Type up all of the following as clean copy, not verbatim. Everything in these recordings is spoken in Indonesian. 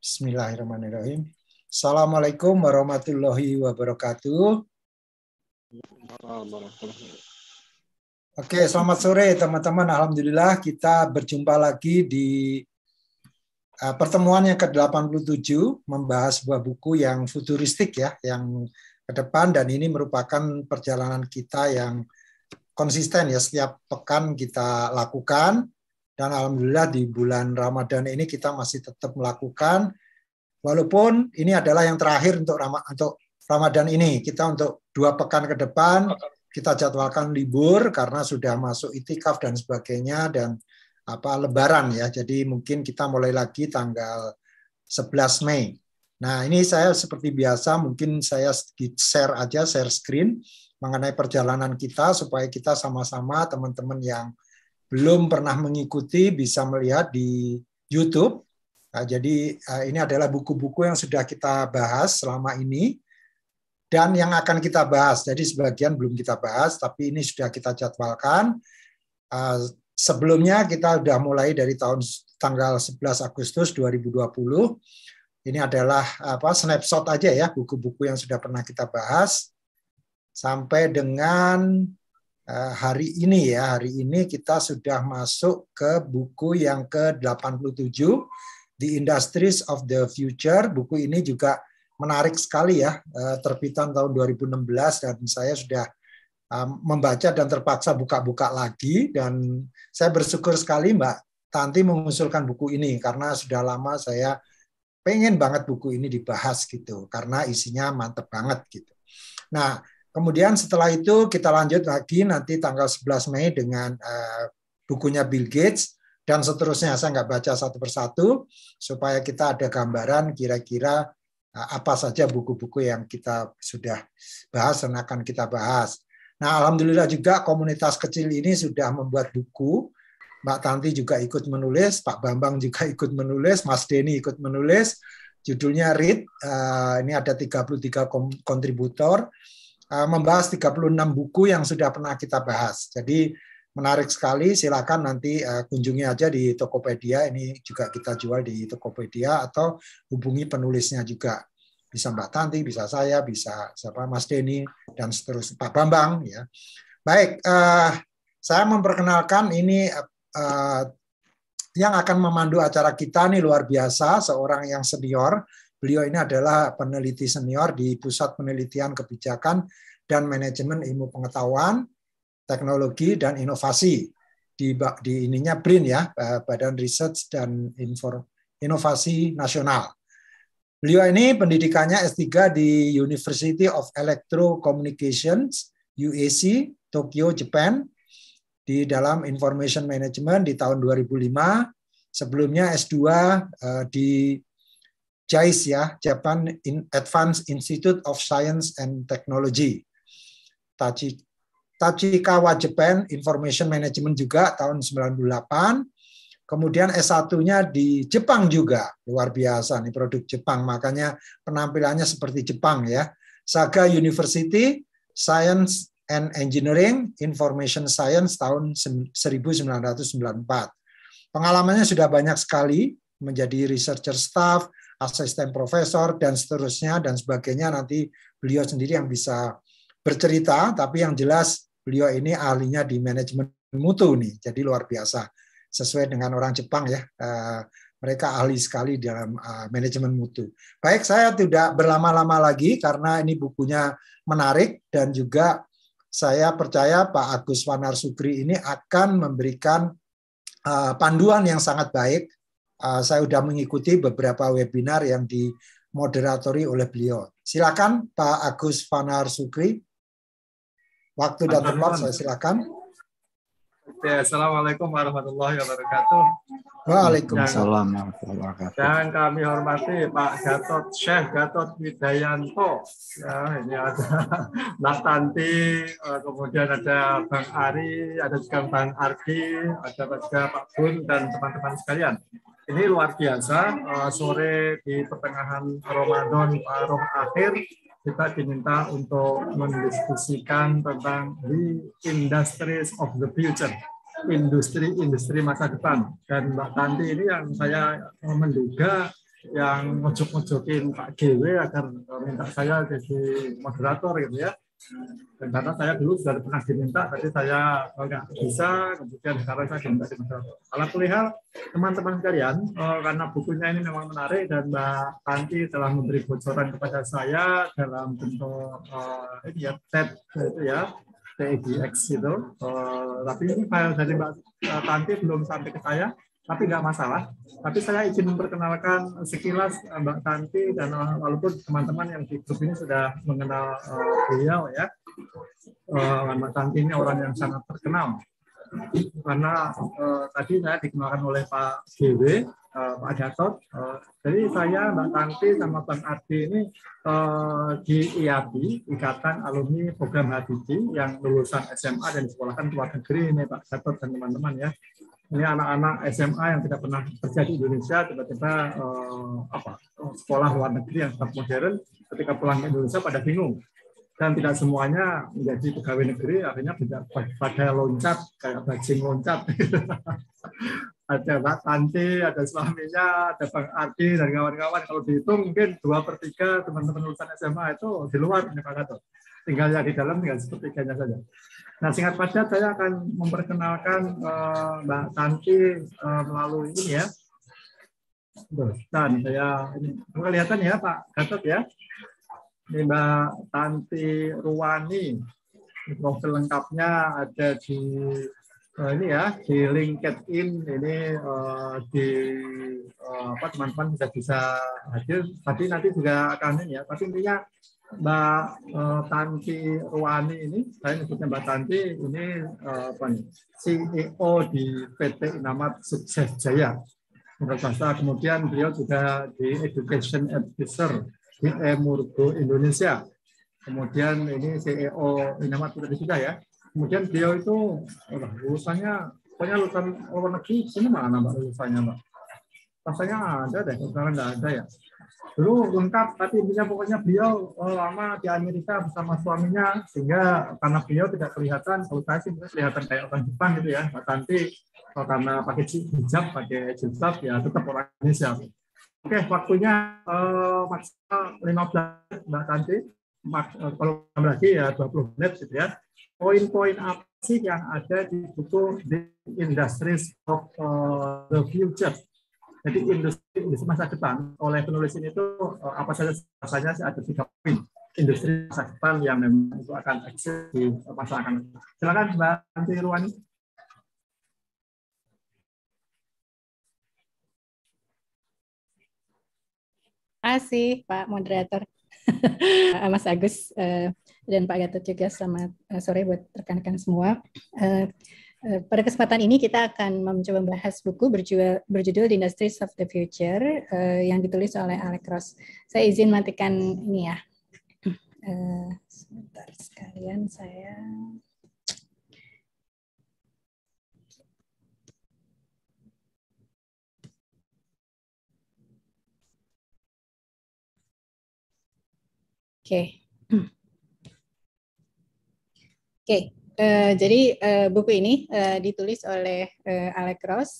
Bismillahirrahmanirrahim. Assalamualaikum warahmatullahi wabarakatuh. Oke, selamat sore teman-teman. Alhamdulillah kita berjumpa lagi di pertemuan yang ke-87 membahas sebuah buku yang futuristik ya, yang ke depan, dan ini merupakan perjalanan kita yang konsisten ya, setiap pekan kita lakukan. Dan alhamdulillah di bulan Ramadan ini kita masih tetap melakukan, walaupun ini adalah yang terakhir untuk Ramadan ini. Kita untuk 2 pekan ke depan kita jadwalkan libur karena sudah masuk itikaf dan sebagainya dan Lebaran ya. Jadi mungkin kita mulai lagi tanggal 11 Mei. Nah, ini saya seperti biasa mungkin saya share screen mengenai perjalanan kita supaya kita sama-sama teman-teman yang belum pernah mengikuti bisa melihat di YouTube. Nah, jadi ini adalah buku-buku yang sudah kita bahas selama ini dan yang akan kita bahas. Jadi sebagian belum kita bahas, tapi ini sudah kita jadwalkan. Sebelumnya kita sudah mulai dari tanggal 11 Agustus 2020. Ini adalah snapshot aja ya, buku-buku yang sudah pernah kita bahas sampai dengan hari ini ya. Hari ini kita sudah masuk ke buku yang ke-87, The Industries of the Future. Buku ini juga menarik sekali ya, terbitan tahun 2016 dan saya sudah membaca dan terpaksa buka-buka lagi, dan saya bersyukur sekali Mbak Tanti mengusulkan buku ini karena sudah lama saya pengen banget buku ini dibahas gitu, karena isinya mantep banget gitu. Nah, kemudian setelah itu kita lanjut lagi nanti tanggal 11 Mei dengan bukunya Bill Gates dan seterusnya. Saya nggak baca satu persatu supaya kita ada gambaran kira-kira apa saja buku-buku yang kita sudah bahas dan akan kita bahas. Nah, alhamdulillah juga komunitas kecil ini sudah membuat buku. Mbak Tanti juga ikut menulis, Pak Bambang juga ikut menulis, Mas Denny ikut menulis. Judulnya Read. Ini ada 33 kontributor. Membahas 36 buku yang sudah pernah kita bahas. Jadi menarik sekali, silakan nanti kunjungi aja di Tokopedia, ini juga kita jual di Tokopedia, atau hubungi penulisnya juga. Bisa Mbak Tanti, bisa saya, bisa Mas Denny, dan seterusnya, Pak Bambang. Ya. Baik, saya memperkenalkan ini yang akan memandu acara kita nih luar biasa, seorang yang senior. Beliau ini adalah peneliti senior di Pusat Penelitian Kebijakan dan Manajemen Ilmu Pengetahuan, Teknologi dan Inovasi di ininya BRIN ya, Badan Riset dan Inovasi Nasional. Beliau ini pendidikannya S3 di University of Electrocommunications UAC Tokyo, Jepang, di dalam Information Management di tahun 2005. Sebelumnya S2 di JAIS ya, Japan Advanced Institute of Science and Technology. Tachikawa, Japan, Information Management juga tahun 98. Kemudian S1-nya di Jepang juga. Luar biasa nih, produk Jepang, makanya penampilannya seperti Jepang ya. Saga University, Science and Engineering, Information Science tahun 1994. Pengalamannya sudah banyak sekali, menjadi researcher staff, asisten profesor, dan seterusnya, dan sebagainya. Nanti beliau sendiri yang bisa bercerita, tapi yang jelas beliau ini ahlinya di manajemen mutu nih, jadi luar biasa. Sesuai dengan orang Jepang ya, mereka ahli sekali dalam manajemen mutu. Baik, saya tidak berlama-lama lagi karena ini bukunya menarik, dan juga saya percaya Pak Agus Wanarsugri ini akan memberikan panduan yang sangat baik. Saya sudah mengikuti beberapa webinar yang dimoderatori oleh beliau. Silakan Pak Agus Wanarsugri. Waktu dan tempat saya silakan. Assalamualaikum warahmatullahi wabarakatuh. Waalaikumsalam warahmatullahi wabarakatuh. Dan kami hormati Pak Syekh Gatot Wijayanto. Ya, ini ada Mbak Tanti, kemudian ada Bang Ari, ada juga Bang Ardi, ada juga Pak Bun dan teman-teman sekalian. Ini luar biasa, sore di pertengahan Ramadan akhir kita diminta untuk mendiskusikan tentang the industries of the future, industri masa depan. Dan Mbak Tanti ini yang saya menduga yang ngujuk-ngujukin Pak GW agar minta saya jadi moderator gitu ya. Dan karena saya dulu sudah pernah diminta, tapi saya nggak bisa, kemudian sekarang saya diminta di moderator. Kalau perihal teman-teman sekalian, karena bukunya ini memang menarik dan Mbak Tanti telah memberi bocoran kepada saya dalam bentuk ini ya, TED itu ya, TEDx itu. Tapi ini file dari Mbak Tanti belum sampai ke saya, tapi nggak masalah. Tapi saya izin memperkenalkan sekilas Mbak Tanti, dan walaupun teman-teman yang di grup ini sudah mengenal beliau ya, Mbak Tanti ini orang yang sangat terkenal. Karena tadi saya dikenalkan oleh Pak GW, Pak Gatot. Jadi saya, Mbak Tanti, sama Bang Ardi ini di IABI, Ikatan Alumni Program HBD, yang lulusan SMA dan disekolahkan ke luar negeri ini Pak Gatot dan teman-teman ya. Ini anak-anak SMA yang tidak pernah kerja di Indonesia, tiba-tiba sekolah luar negeri yang tetap modern, ketika pulang ke Indonesia pada bingung. Dan tidak semuanya menjadi pegawai negeri, akhirnya pada loncat, kayak bajing loncat. Ada Mbak Tanti, ada suaminya, ada Bang Ardi, dan kawan-kawan. Kalau dihitung mungkin 2/3 teman-teman lulusan SMA itu di luar, ini Pak Gatot. Tinggal yang di dalam, tinggal sepertiganya saja. Nah, singkat padat saya akan memperkenalkan Mbak Tanti melalui ini ya. Dan saya ini kelihatan ya Pak Gatot ya. Ini Mbak Tanti Ruwani. Profil lengkapnya ada di ini ya, di LinkedIn ini di teman-teman bisa hadir. Tadi nanti juga akan ini ya. Tapi intinya Mbak Tanti Ruwani ini, saya nyebutnya Mbak Tanti, ini CEO di PT Inamat Sukses Jaya. Kemudian beliau juga di Education Advisor di Emurgo Indonesia. Kemudian ini CEO Inamat sudah ya. Kemudian beliau itu lulusannya, pokoknya lulusan luar negeri, sini mana Mbak lulusannya Mbak? Rasanya ada deh, sekarang nggak ada ya. Dulu lengkap, tapi intinya pokoknya beliau lama di Amerika bersama suaminya, sehingga karena beliau tidak kelihatan, kalau saya sih kelihatan kayak orang Jepang gitu ya, Mbak Tanti, karena pakai hijab, pakai jilbab, ya tetap orang Indonesia. Oke, waktunya maksimal 15 Mbak Tanti, kalau lagi ya 20 menit gitu ya. Poin-poin apa sih yang ada di buku The Industries of the Future? Jadi industri masa depan oleh penulis ini itu apa saja rasanya sih, ada 3 poin industri masa depan yang memang itu akan eksis di masa akan. Silakan Mbak Tanti Ruwani. Terima kasih Pak Moderator. Mas Agus dan Pak Gatot juga, selamat sore buat rekan-rekan semua. Pada kesempatan ini kita akan mencoba membahas buku berjudul The Industries of the Future yang ditulis oleh Alex Ross. Saya izin matikan ini ya. Sebentar sekalian saya. Oke. Jadi buku ini ditulis oleh Alex Ross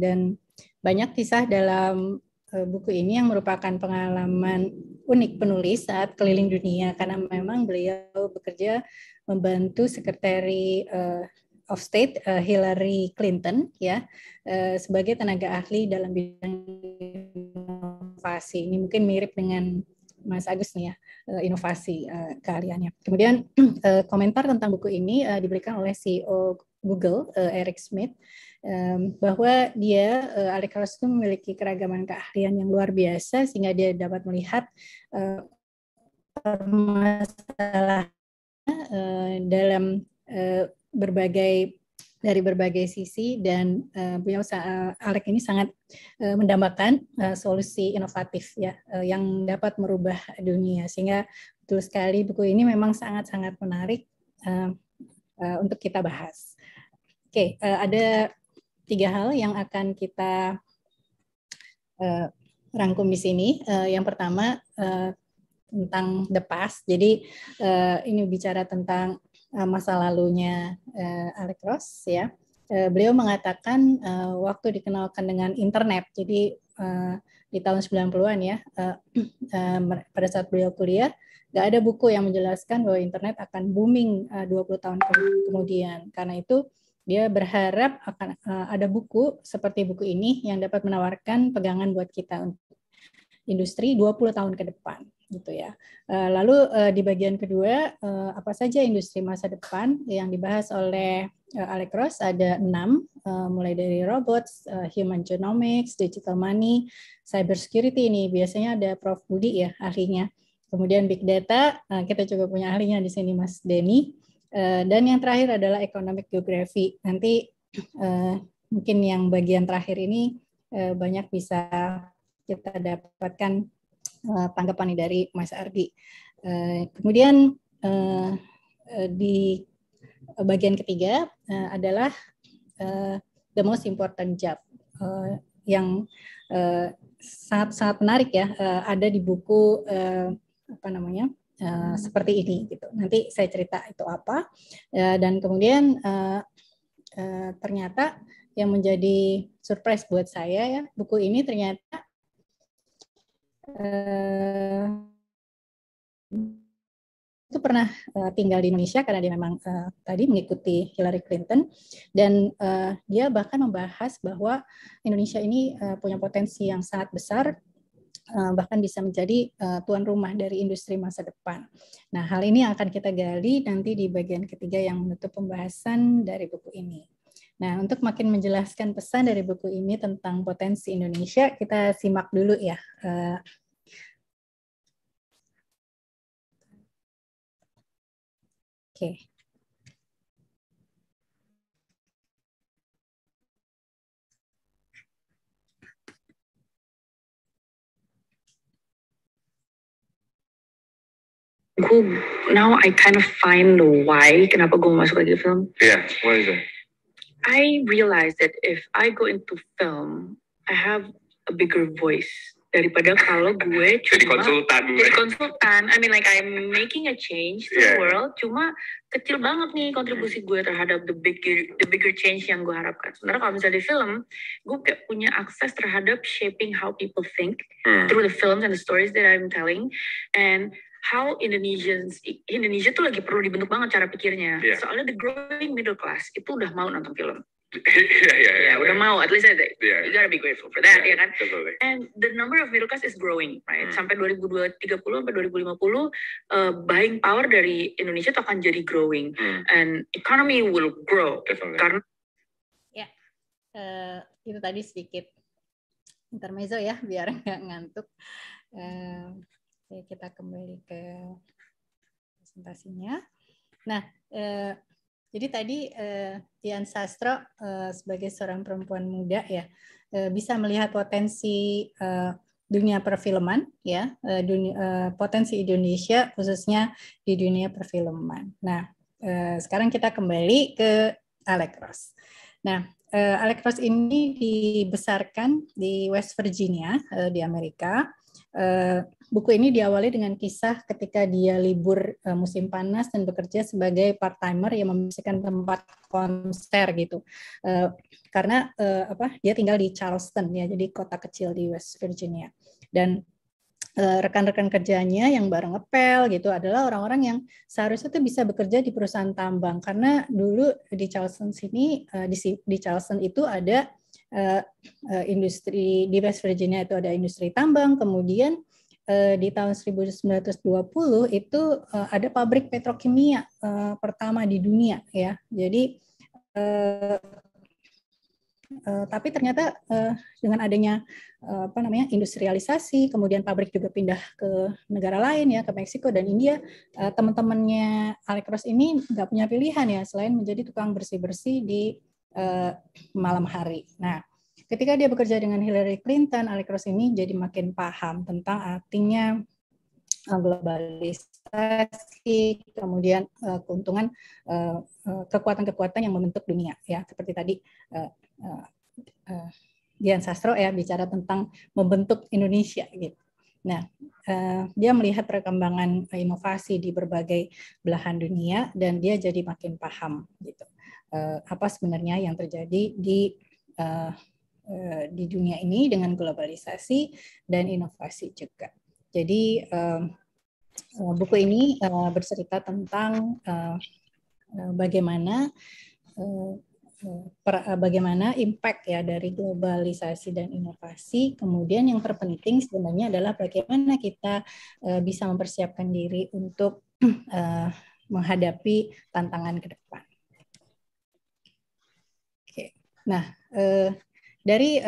dan banyak kisah dalam buku ini yang merupakan pengalaman unik penulis saat keliling dunia, karena memang beliau bekerja membantu Sekretari of State Hillary Clinton ya sebagai tenaga ahli dalam bidang inovasi. Ini mungkin mirip dengan Mas Agus nih ya, inovasi keahliannya. Kemudian komentar tentang buku ini diberikan oleh CEO Google, Eric Schmidt, bahwa dia, Alex Ross itu memiliki keragaman keahlian yang luar biasa, sehingga dia dapat melihat permasalahan dalam dari berbagai sisi, dan beliau Alex ini sangat mendambakan solusi inovatif ya yang dapat merubah dunia, sehingga betul sekali buku ini memang sangat-sangat menarik untuk kita bahas. Oke, ada 3 hal yang akan kita rangkum di sini. Yang pertama tentang the past. Jadi ini bicara tentang masa lalunya Alex Ross ya. Beliau mengatakan waktu dikenalkan dengan internet, jadi di tahun 90-an ya, pada saat beliau kuliah, nggak ada buku yang menjelaskan bahwa internet akan booming 20 tahun kemudian. Karena itu dia berharap akan ada buku seperti buku ini yang dapat menawarkan pegangan buat kita untuk industri 20 tahun ke depan gitu ya. Lalu di bagian kedua, apa saja industri masa depan yang dibahas oleh Alex Ross, ada 6, mulai dari robots, human genomics, digital money, cyber security, ini biasanya ada Prof. Budi ya ahlinya. Kemudian big data, kita juga punya ahlinya di sini Mas Denny. Dan yang terakhir adalah economic geography. Nanti mungkin yang bagian terakhir ini banyak bisa kita dapatkan tanggapan dari Mas Ardi. Kemudian di bagian ketiga adalah the most important job yang sangat menarik ya, ada di buku seperti ini gitu. Nanti saya cerita itu apa, dan kemudian ternyata yang menjadi surprise buat saya ya, buku ini ternyata itu pernah tinggal di Indonesia karena dia memang tadi mengikuti Hillary Clinton, dan dia bahkan membahas bahwa Indonesia ini punya potensi yang sangat besar, bahkan bisa menjadi tuan rumah dari industri masa depan. Nah, hal ini akan kita gali nanti di bagian ketiga yang menutup pembahasan dari buku ini. Nah, untuk makin menjelaskan pesan dari buku ini tentang potensi Indonesia, kita simak dulu ya. Oke. Now I kind of find the why kenapa gue masuk lagi film. Yeah, what is it? I realized that if I go into film, I have a bigger voice daripada kalau gue cuma jadi konsultan. I mean, like I'm making a change to the world, cuma kecil banget nih kontribusi gue terhadap the bigger change yang gue harapkan. Sebenarnya kalau misalnya di film, gue kayak punya akses terhadap shaping how people think through the films and the stories that I'm telling, and how Indonesia tuh lagi perlu dibentuk banget cara pikirnya. Soalnya the growing middle class itu udah mau nonton film. Udah mau, at least you gotta be grateful for that, ya kan? Definitely. And the number of middle class is growing, right? Sampai 2030 sampai 2050, buying power dari Indonesia tuh akan jadi growing, and economy will grow. Definitely. Karena itu tadi sedikit intermezzo ya, biar nggak ngantuk. Kita kembali ke presentasinya. Nah, jadi tadi Dian Sastro sebagai seorang perempuan muda ya bisa melihat potensi dunia perfilman ya, potensi Indonesia khususnya di dunia perfilman. Nah, sekarang kita kembali ke Alex Ross. Nah, Alex Ross ini dibesarkan di West Virginia di Amerika. Buku ini diawali dengan kisah ketika dia libur musim panas dan bekerja sebagai part-timer yang membersihkan tempat konser gitu. Karena dia tinggal di Charleston ya, jadi kota kecil di West Virginia. Dan rekan-rekan kerjanya yang bareng ngepel gitu adalah orang-orang yang seharusnya tuh bisa bekerja di perusahaan tambang, karena dulu di Charleston sini di Charleston itu ada industri, di West Virginia itu ada industri tambang. Kemudian di tahun 1920 itu ada pabrik petrokimia pertama di dunia ya. Jadi tapi ternyata dengan adanya industrialisasi, kemudian pabrik juga pindah ke negara lain ya, ke Meksiko dan India, teman-temannya Alex Ross ini nggak punya pilihan ya selain menjadi tukang bersih-bersih di malam hari. Nah, ketika dia bekerja dengan Hillary Clinton, Alex Ross ini jadi makin paham tentang artinya globalisasi, kemudian keuntungan kekuatan-kekuatan yang membentuk dunia ya, seperti tadi Dian Sastro ya bicara tentang membentuk Indonesia gitu. Nah, dia melihat perkembangan inovasi di berbagai belahan dunia dan dia jadi makin paham gitu apa sebenarnya yang terjadi di di dunia ini dengan globalisasi dan inovasi juga. Jadi buku ini bercerita tentang bagaimana impact ya dari globalisasi dan inovasi. Kemudian yang terpenting sebenarnya adalah bagaimana kita bisa mempersiapkan diri untuk menghadapi tantangan ke depan. Oke. Nah, dari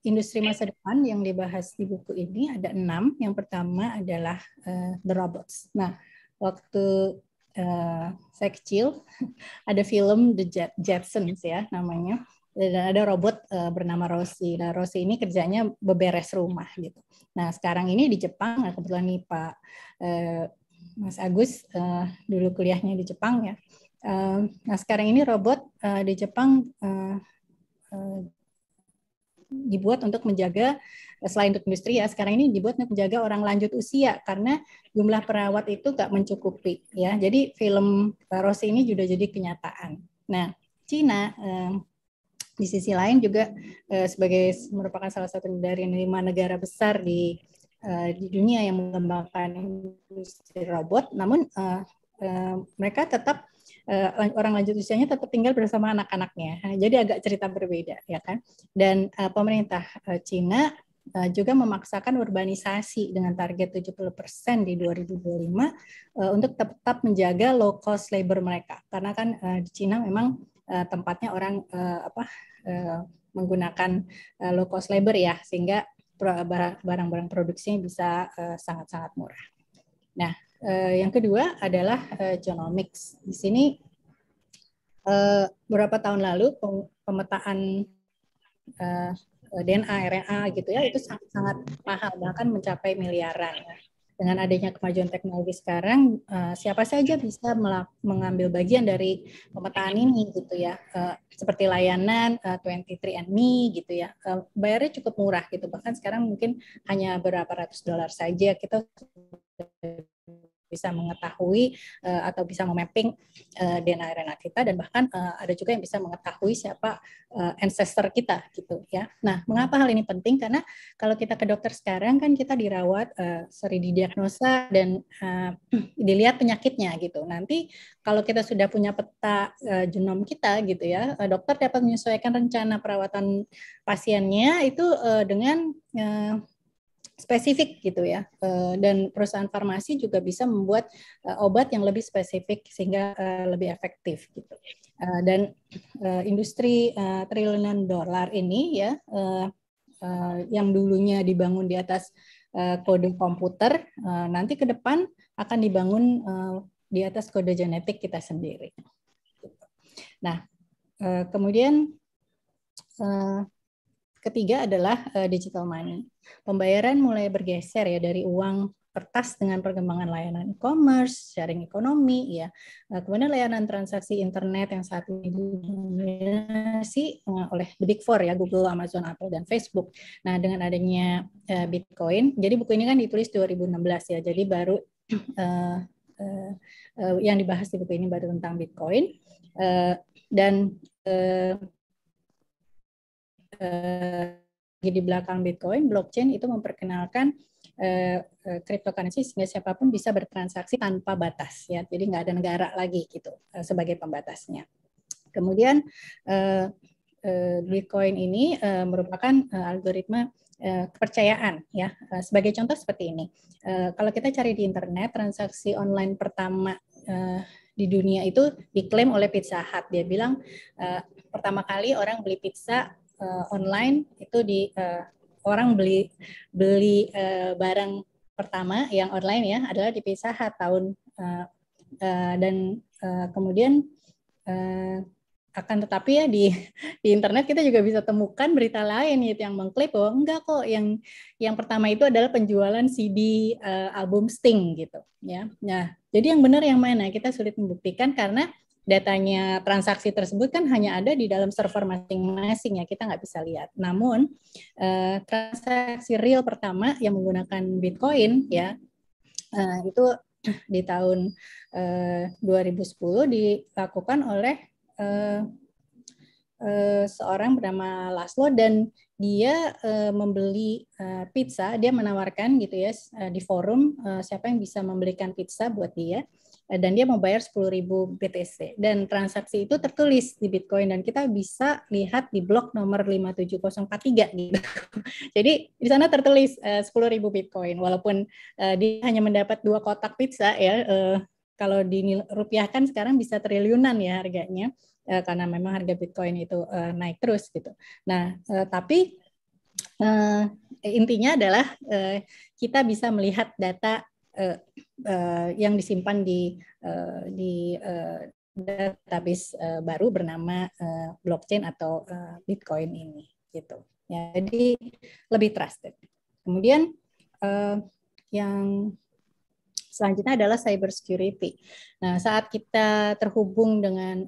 industri masa depan yang dibahas di buku ini ada 6. Yang pertama adalah the robots. Nah, waktu saya kecil ada film The Jetsons ya namanya, dan ada robot bernama Rosie. Nah, Rosie ini kerjanya beberes rumah gitu. Nah, sekarang ini di Jepang, kebetulan nih Pak Mas Agus dulu kuliahnya di Jepang ya. Nah, sekarang ini robot di Jepang dibuat untuk menjaga, selain untuk industri ya, sekarang ini dibuat untuk menjaga orang lanjut usia karena jumlah perawat itu nggak mencukupi ya. Jadi film Rosie ini juga jadi kenyataan. Nah, Cina di sisi lain juga sebagai merupakan salah satu dari 5 negara besar di dunia yang mengembangkan industri robot, namun mereka tetap orang lanjut usianya tetap tinggal bersama anak-anaknya. Jadi agak cerita berbeda ya kan. Dan pemerintah Cina juga memaksakan urbanisasi dengan target 70% di 2025 untuk tetap menjaga low cost labor mereka. Karena kan di Cina memang tempatnya orang menggunakan low cost labor ya, sehingga barang-barang produksinya bisa sangat-sangat murah. Nah, yang kedua adalah genomics. Di sini beberapa tahun lalu pemetaan DNA, RNA gitu ya, itu sangat mahal, bahkan mencapai miliaran. Dengan adanya kemajuan teknologi sekarang, siapa saja bisa mengambil bagian dari pemetaan ini gitu ya, seperti layanan 23andMe gitu ya, bayarnya cukup murah gitu, bahkan sekarang mungkin hanya berapa ratus dolar saja kita bisa mengetahui atau bisa memapping DNA RNA kita, dan bahkan ada juga yang bisa mengetahui siapa ancestor kita gitu ya. Nah, mengapa hal ini penting? Karena kalau kita ke dokter sekarang kan kita dirawat, didiagnosa dan dilihat penyakitnya gitu. Nanti kalau kita sudah punya peta genom kita gitu ya, dokter dapat menyesuaikan rencana perawatan pasiennya itu dengan spesifik gitu ya, dan perusahaan farmasi juga bisa membuat obat yang lebih spesifik sehingga lebih efektif gitu. Dan industri triliunan dolar ini ya, yang dulunya dibangun di atas kode komputer, nanti ke depan akan dibangun di atas kode genetik kita sendiri. Nah, kemudian ketiga adalah digital money. Pembayaran mulai bergeser ya dari uang kertas dengan perkembangan layanan e-commerce, sharing ekonomi ya. Kemudian layanan transaksi internet yang saat ini didominasi oleh the Big Four ya, Google, Amazon, Apple, dan Facebook. Nah, dengan adanya Bitcoin, jadi buku ini kan ditulis 2016 ya. Jadi baru yang dibahas di buku ini baru tentang Bitcoin, dan di belakang Bitcoin, blockchain itu memperkenalkan cryptocurrency sehingga siapapun bisa bertransaksi tanpa batas ya. Jadi nggak ada negara lagi gitu sebagai pembatasnya. Kemudian Bitcoin ini merupakan algoritma kepercayaan ya. Sebagai contoh seperti ini. Kalau kita cari di internet, transaksi online pertama di dunia itu diklaim oleh Pizza Hut. Dia bilang pertama kali orang beli pizza online itu orang beli barang pertama yang online ya adalah di Pizza Hut dan kemudian akan tetapi ya di internet kita juga bisa temukan berita lain gitu yang mengklaim bahwa enggak kok, yang pertama itu adalah penjualan CD album Sting gitu ya. Nah, jadi yang benar yang mana kita sulit membuktikan karena datanya transaksi tersebut kan hanya ada di dalam server masing-masing ya, kita nggak bisa lihat. Namun transaksi real pertama yang menggunakan Bitcoin ya itu di tahun 2010 dilakukan oleh seorang bernama Laszlo, dan dia membeli pizza. Dia menawarkan gitu ya di forum siapa yang bisa membelikan pizza buat dia, dan dia mau bayar 10.000 BTC, dan transaksi itu tertulis di Bitcoin dan kita bisa lihat di blok nomor 57043 gitu. Jadi di sana tertulis 10.000 Bitcoin, walaupun dia hanya mendapat 2 kotak pizza ya. Kalau dirupiahkan sekarang bisa triliunan ya harganya, karena memang harga Bitcoin itu naik terus gitu. Nah, tapi intinya adalah kita bisa melihat data yang disimpan di database baru bernama blockchain atau Bitcoin ini gitu. Ya, jadi lebih trusted. Kemudian yang selanjutnya adalah cyber security. Nah, saat kita terhubung dengan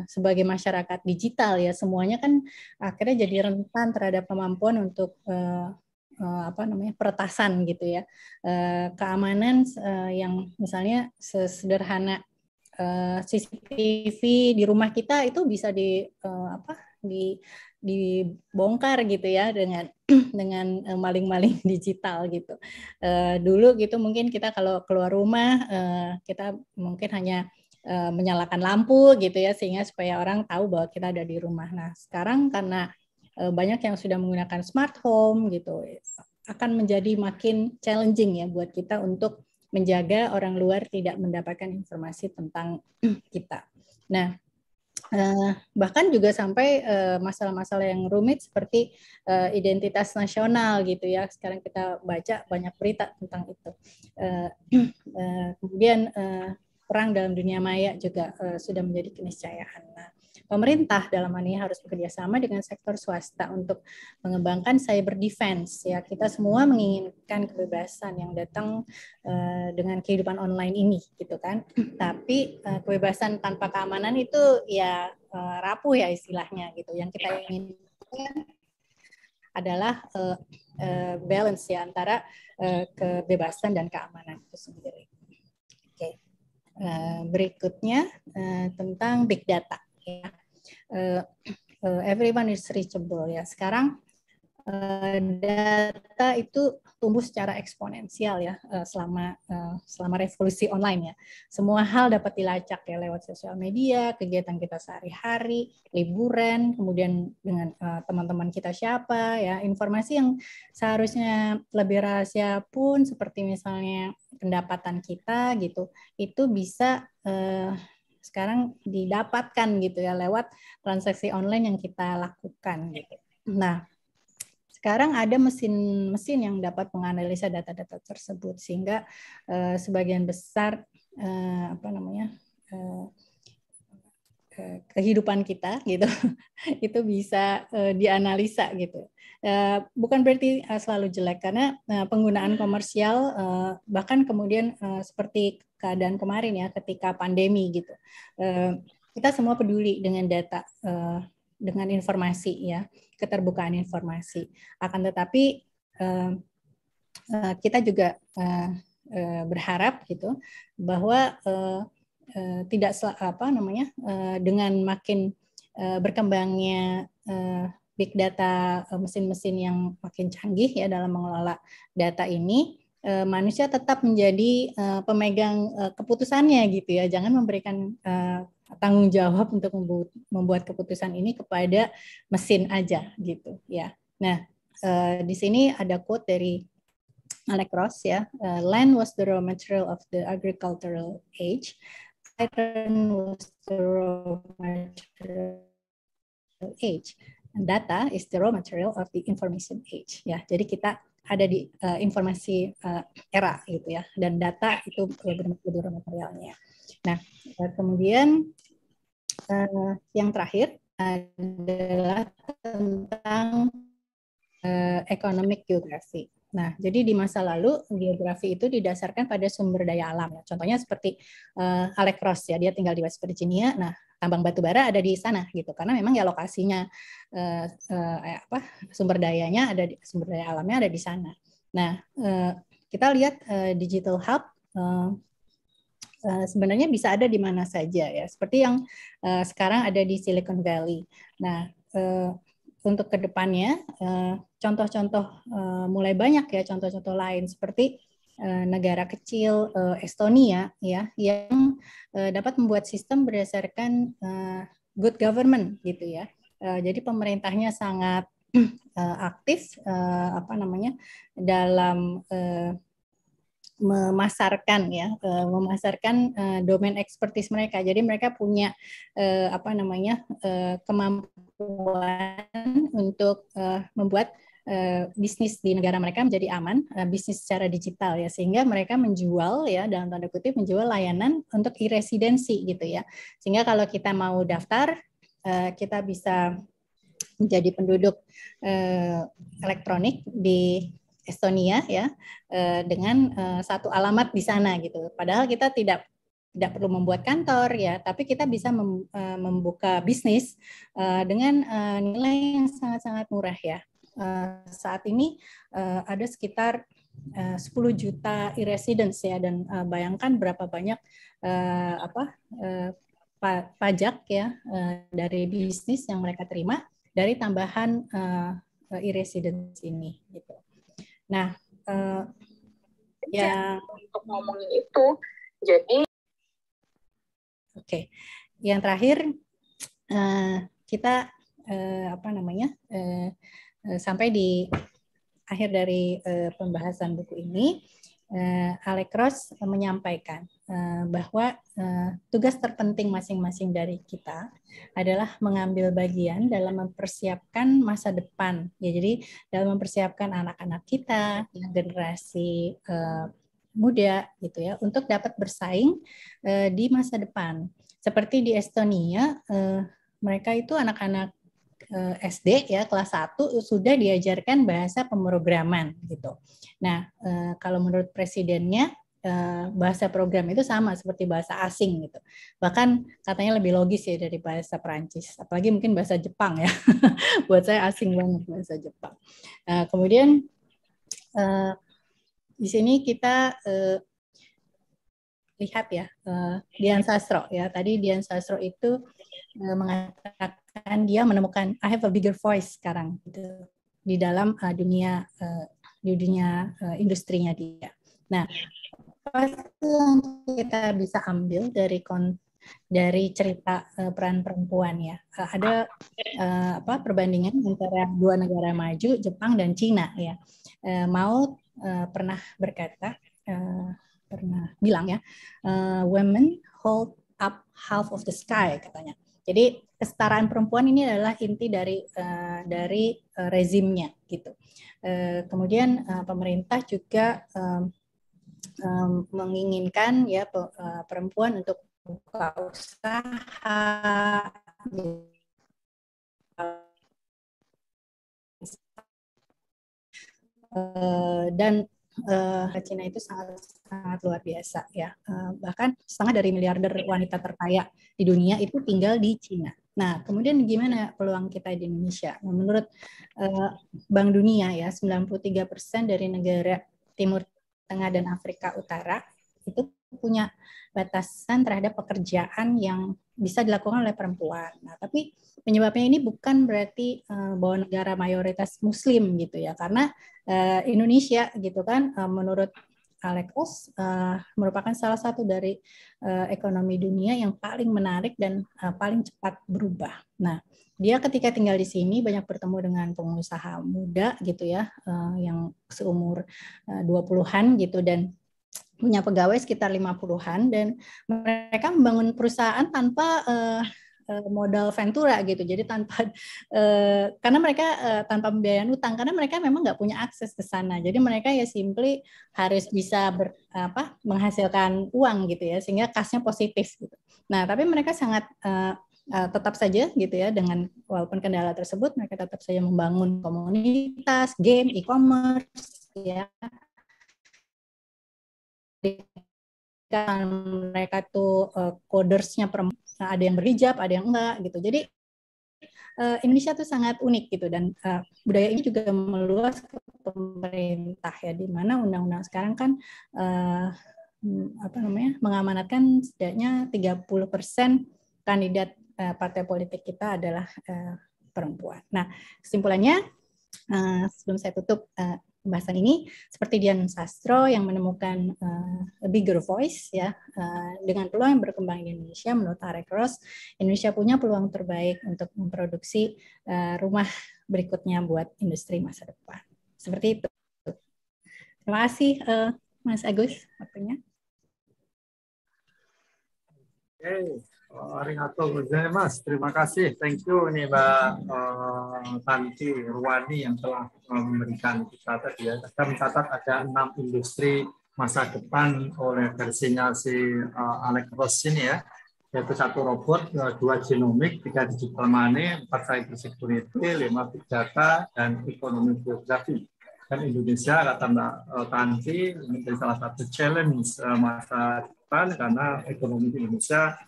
sebagai masyarakat digital ya, semuanya kan akhirnya jadi rentan terhadap kemampuan untuk peretasan gitu ya. Keamanan yang misalnya sesederhana CCTV di rumah kita itu bisa dibongkar gitu ya dengan maling-maling digital gitu. Dulu gitu mungkin kita kalau keluar rumah kita mungkin hanya menyalakan lampu gitu ya sehingga supaya orang tahu bahwa kita ada di rumah. Nah, sekarang karena banyak yang sudah menggunakan smart home gitu, akan menjadi makin challenging ya buat kita untuk menjaga orang luar tidak mendapatkan informasi tentang kita. Nah, bahkan juga sampai masalah-masalah yang rumit seperti identitas nasional gitu ya. Sekarang kita baca banyak berita tentang itu. Kemudian perang dalam dunia maya juga sudah menjadi keniscayaan. Nah, pemerintah dalam hal ini harus bekerja sama dengan sektor swasta untuk mengembangkan cyber defense. Ya, kita semua menginginkan kebebasan yang datang dengan kehidupan online ini, gitu kan. Tapi kebebasan tanpa keamanan itu ya rapuh ya istilahnya, gitu. Yang kita inginkan adalah balance ya antara kebebasan dan keamanan itu sendiri. Oke. Berikutnya tentang big data. Ya. Everyone is reachable ya. Sekarang data itu tumbuh secara eksponensial ya selama revolusi online ya. Semua hal dapat dilacak ya lewat sosial media, kegiatan kita sehari-hari, liburan, kemudian dengan teman-teman kita siapa ya, informasi yang seharusnya lebih rahasia pun seperti misalnya pendapatan kita gitu, itu bisa sekarang didapatkan gitu ya lewat transaksi online yang kita lakukan gitu. Nah, sekarang ada mesin-mesin yang dapat menganalisa data-data tersebut sehingga sebagian besar kehidupan kita gitu itu bisa dianalisa gitu. Bukan berarti selalu jelek karena penggunaan komersial bahkan kemudian seperti keadaan kemarin ya ketika pandemi gitu. Kita semua peduli dengan data, dengan informasi ya, keterbukaan informasi. Akan tetapi kita juga berharap gitu bahwa tidak dengan makin berkembangnya big data, mesin-mesin yang makin canggih ya dalam mengelola data ini, manusia tetap menjadi pemegang keputusannya gitu ya. Jangan memberikan tanggung jawab untuk membuat keputusan ini kepada mesin aja gitu ya. Nah, di sini ada quote dari Alex Ross ya. Land was the raw material of the agricultural age. Iron was the raw material age. And data is the raw material of the information age. Ya, jadi kita ada di informasi era gitu ya, dan data itu benar-benar raw materialnya. Nah, kemudian yang terakhir adalah tentang economic geography. Nah, jadi di masa lalu geografi itu didasarkan pada sumber daya alam. Contohnya seperti Alex Ross ya, dia tinggal di West Virginia. Nah, tambang batu bara ada di sana gitu, karena memang ya lokasinya sumber dayanya ada, sumber daya alamnya ada di sana. Nah, kita lihat digital hub sebenarnya bisa ada di mana saja ya, seperti yang sekarang ada di Silicon Valley. Nah, untuk kedepannya contoh-contoh mulai banyak ya contoh-contoh lain seperti negara kecil Estonia ya yang dapat membuat sistem berdasarkan good government gitu ya. Jadi pemerintahnya sangat aktif dalam memasarkan domain ekspertis mereka. Jadi mereka punya kemampuan untuk membuat bisnis di negara mereka menjadi aman, bisnis secara digital ya, sehingga mereka menjual ya dalam tanda kutip menjual layanan untuk e-residensi gitu ya. Sehingga kalau kita mau daftar kita bisa menjadi penduduk elektronik di Estonia ya dengan satu alamat di sana gitu. Padahal kita tidak perlu membuat kantor ya, tapi kita bisa membuka bisnis dengan nilai yang sangat-sangat murah ya. Saat ini ada sekitar 10 juta e-residents ya, dan bayangkan berapa banyak pajak ya dari bisnis yang mereka terima dari tambahan e-residents ini gitu. Nah, untuk ngomongin itu, jadi yang terakhir kita sampai di akhir dari pembahasan buku ini, Alex Ross menyampaikan bahwa tugas terpenting masing-masing dari kita adalah mengambil bagian dalam mempersiapkan masa depan. Ya, jadi dalam mempersiapkan anak-anak kita, generasi muda gitu ya, untuk dapat bersaing di masa depan. Seperti di Estonia, mereka itu anak-anak SD ya kelas 1 sudah diajarkan bahasa pemrograman gitu. Nah, kalau menurut presidennya bahasa program itu sama seperti bahasa asing gitu. Bahkan katanya lebih logis ya dari bahasa Perancis, apalagi mungkin bahasa Jepang ya. Buat saya asing banget bahasa Jepang. Nah, kemudian di sini kita lihat ya Dian Sastro ya. Tadi Dian Sastro itu mengatakan dia menemukan I have a bigger voice sekarang gitu, di dalam dunia industrinya dia. Nah, apa yang kita bisa ambil dari cerita peran perempuan ya? Ada perbandingan antara dua negara maju, Jepang dan Cina ya. Mao pernah berkata, pernah bilang ya, women hold up half of the sky katanya. Jadi kesetaraan perempuan ini adalah inti dari rezimnya gitu. Kemudian pemerintah juga menginginkan ya perempuan untuk buka usaha dan Cina itu sangat luar biasa ya. Bahkan setengah dari miliarder wanita terkaya di dunia itu tinggal di Cina. Nah, kemudian gimana peluang kita di Indonesia? Nah, menurut Bank Dunia ya, 93% dari negara Timur Tengah dan Afrika Utara itu punya batasan terhadap pekerjaan yang bisa dilakukan oleh perempuan. Nah, tapi penyebabnya ini bukan berarti bahwa negara mayoritas Muslim gitu ya, karena Indonesia gitu kan, menurut Alex Ross merupakan salah satu dari ekonomi dunia yang paling menarik dan paling cepat berubah. Nah, dia ketika tinggal di sini banyak bertemu dengan pengusaha muda gitu ya, yang seumur 20-an gitu dan punya pegawai sekitar 50-an, dan mereka membangun perusahaan tanpa modal ventura gitu. Jadi karena mereka tanpa pembiayaan utang, karena mereka memang nggak punya akses ke sana. Jadi mereka ya simply harus bisa menghasilkan uang gitu ya, sehingga kasnya positif gitu. Nah, tapi mereka sangat tetap saja gitu ya, dengan walaupun kendala tersebut mereka tetap saja membangun komunitas, game, e-commerce ya. Mereka tuh codersnya perempuan, ada yang berhijab, ada yang enggak gitu. Jadi Indonesia tuh sangat unik gitu, dan budaya ini juga meluas ke pemerintah ya, di mana undang-undang sekarang kan mengamanatkan setidaknya 30% kandidat partai politik kita adalah perempuan. Nah, kesimpulannya sebelum saya tutup pembahasan ini, seperti Dian Sastro yang menemukan a bigger voice ya, dengan peluang yang berkembang di Indonesia, menurut Alecros, Indonesia punya peluang terbaik untuk memproduksi rumah berikutnya buat industri masa depan. Seperti itu. Terima kasih Mas Agus waktunya. Arigatou gozaimasu. Terima kasih. Thank you nih Mbak Tanti Ruwani yang telah memberikan kita tadi ya. Kita mencatat ada 6 industri masa depan oleh versinya si Alecros ini ya. Yaitu 1 robot, 2 genomik, 3 digital money, 4 cyber security, 5 big data, dan ekonomi geografi. Dan Indonesia, kata Mbak Tanti, menjadi salah satu challenge masa depan karena ekonomi Indonesia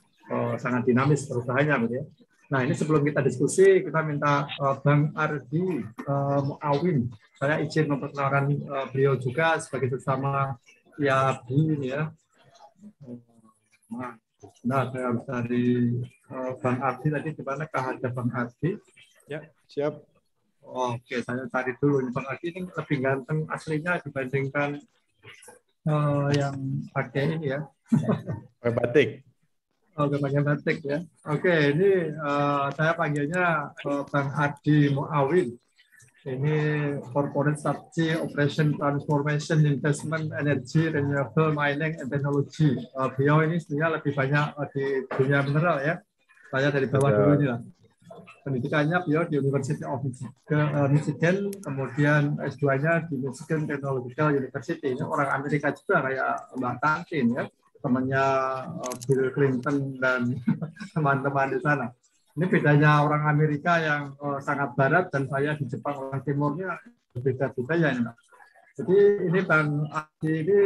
sangat dinamis perubahannya, gitu ya. Nah, ini sebelum kita diskusi, kita minta Bang Ardi Muawin. Saya izin memperkenalkan beliau juga sebagai sesama IABI ini ya. Nah, saya harus dari Bang Ardi tadi gimana? Ada Bang Ardi? Ya, siap. Oke, saya cari dulu. Bang Ardi ini lebih ganteng aslinya dibandingkan yang pakai ini ya. Batik. Oke, pakai batik ya. Oke, ini saya panggilnya Bang Ardi Muawin. Ini Corporate Strategy, Operation Transformation, Investment, Energy, Renewable, Mining, and Technology. Beliau ini sebenarnya lebih banyak di dunia mineral ya. Saya dari bawah dulu ini lah. Pendidikannya beliau di University of Michigan, kemudian S2-nya di Michigan Technological University. Ini orang Amerika juga kayak Mbak Tantin ya. Temannya Bill Clinton dan teman-teman di sana. Ini bedanya orang Amerika yang sangat barat dan saya di Jepang orang timurnya berbeda-beda ya. Jadi ini Bang Ardi ini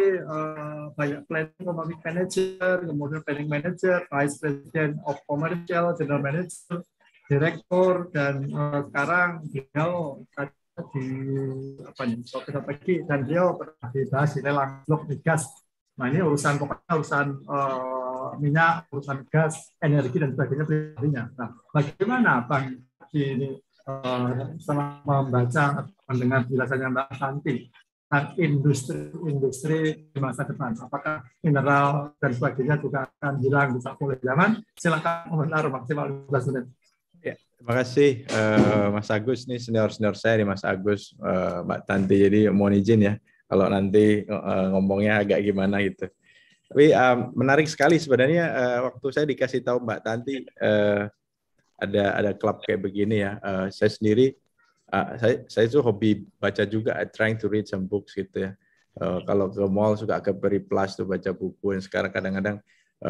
banyak planning economic manager, kemudian planning manager, vice president of commercial, general manager, direktur, dan sekarang beliau di strategi dan beliau pernah dibahas di lelang blok migas. Nah ini urusan pokoknya urusan minyak, urusan gas, energi dan sebagainya. Nah bagaimana Bang ini setelah membaca atau mendengar penjelasannya Mbak Tanti tentang industri di masa depan, apakah mineral dan sebagainya juga akan hilang bisa oleh zaman? Silakan komentar maksimal 15 menit. Ya, terima kasih Mas Agus, nih senior saya nih Mas Agus, Mbak Tanti. Jadi mohon izin ya kalau nanti ngomongnya agak gimana gitu. Tapi menarik sekali sebenarnya waktu saya dikasih tahu Mbak Tanti ada klub kayak begini ya. Saya sendiri saya itu hobi baca juga, trying to read some books gitu ya. Kalau ke mall suka ke Periplus tuh baca buku, dan sekarang kadang-kadang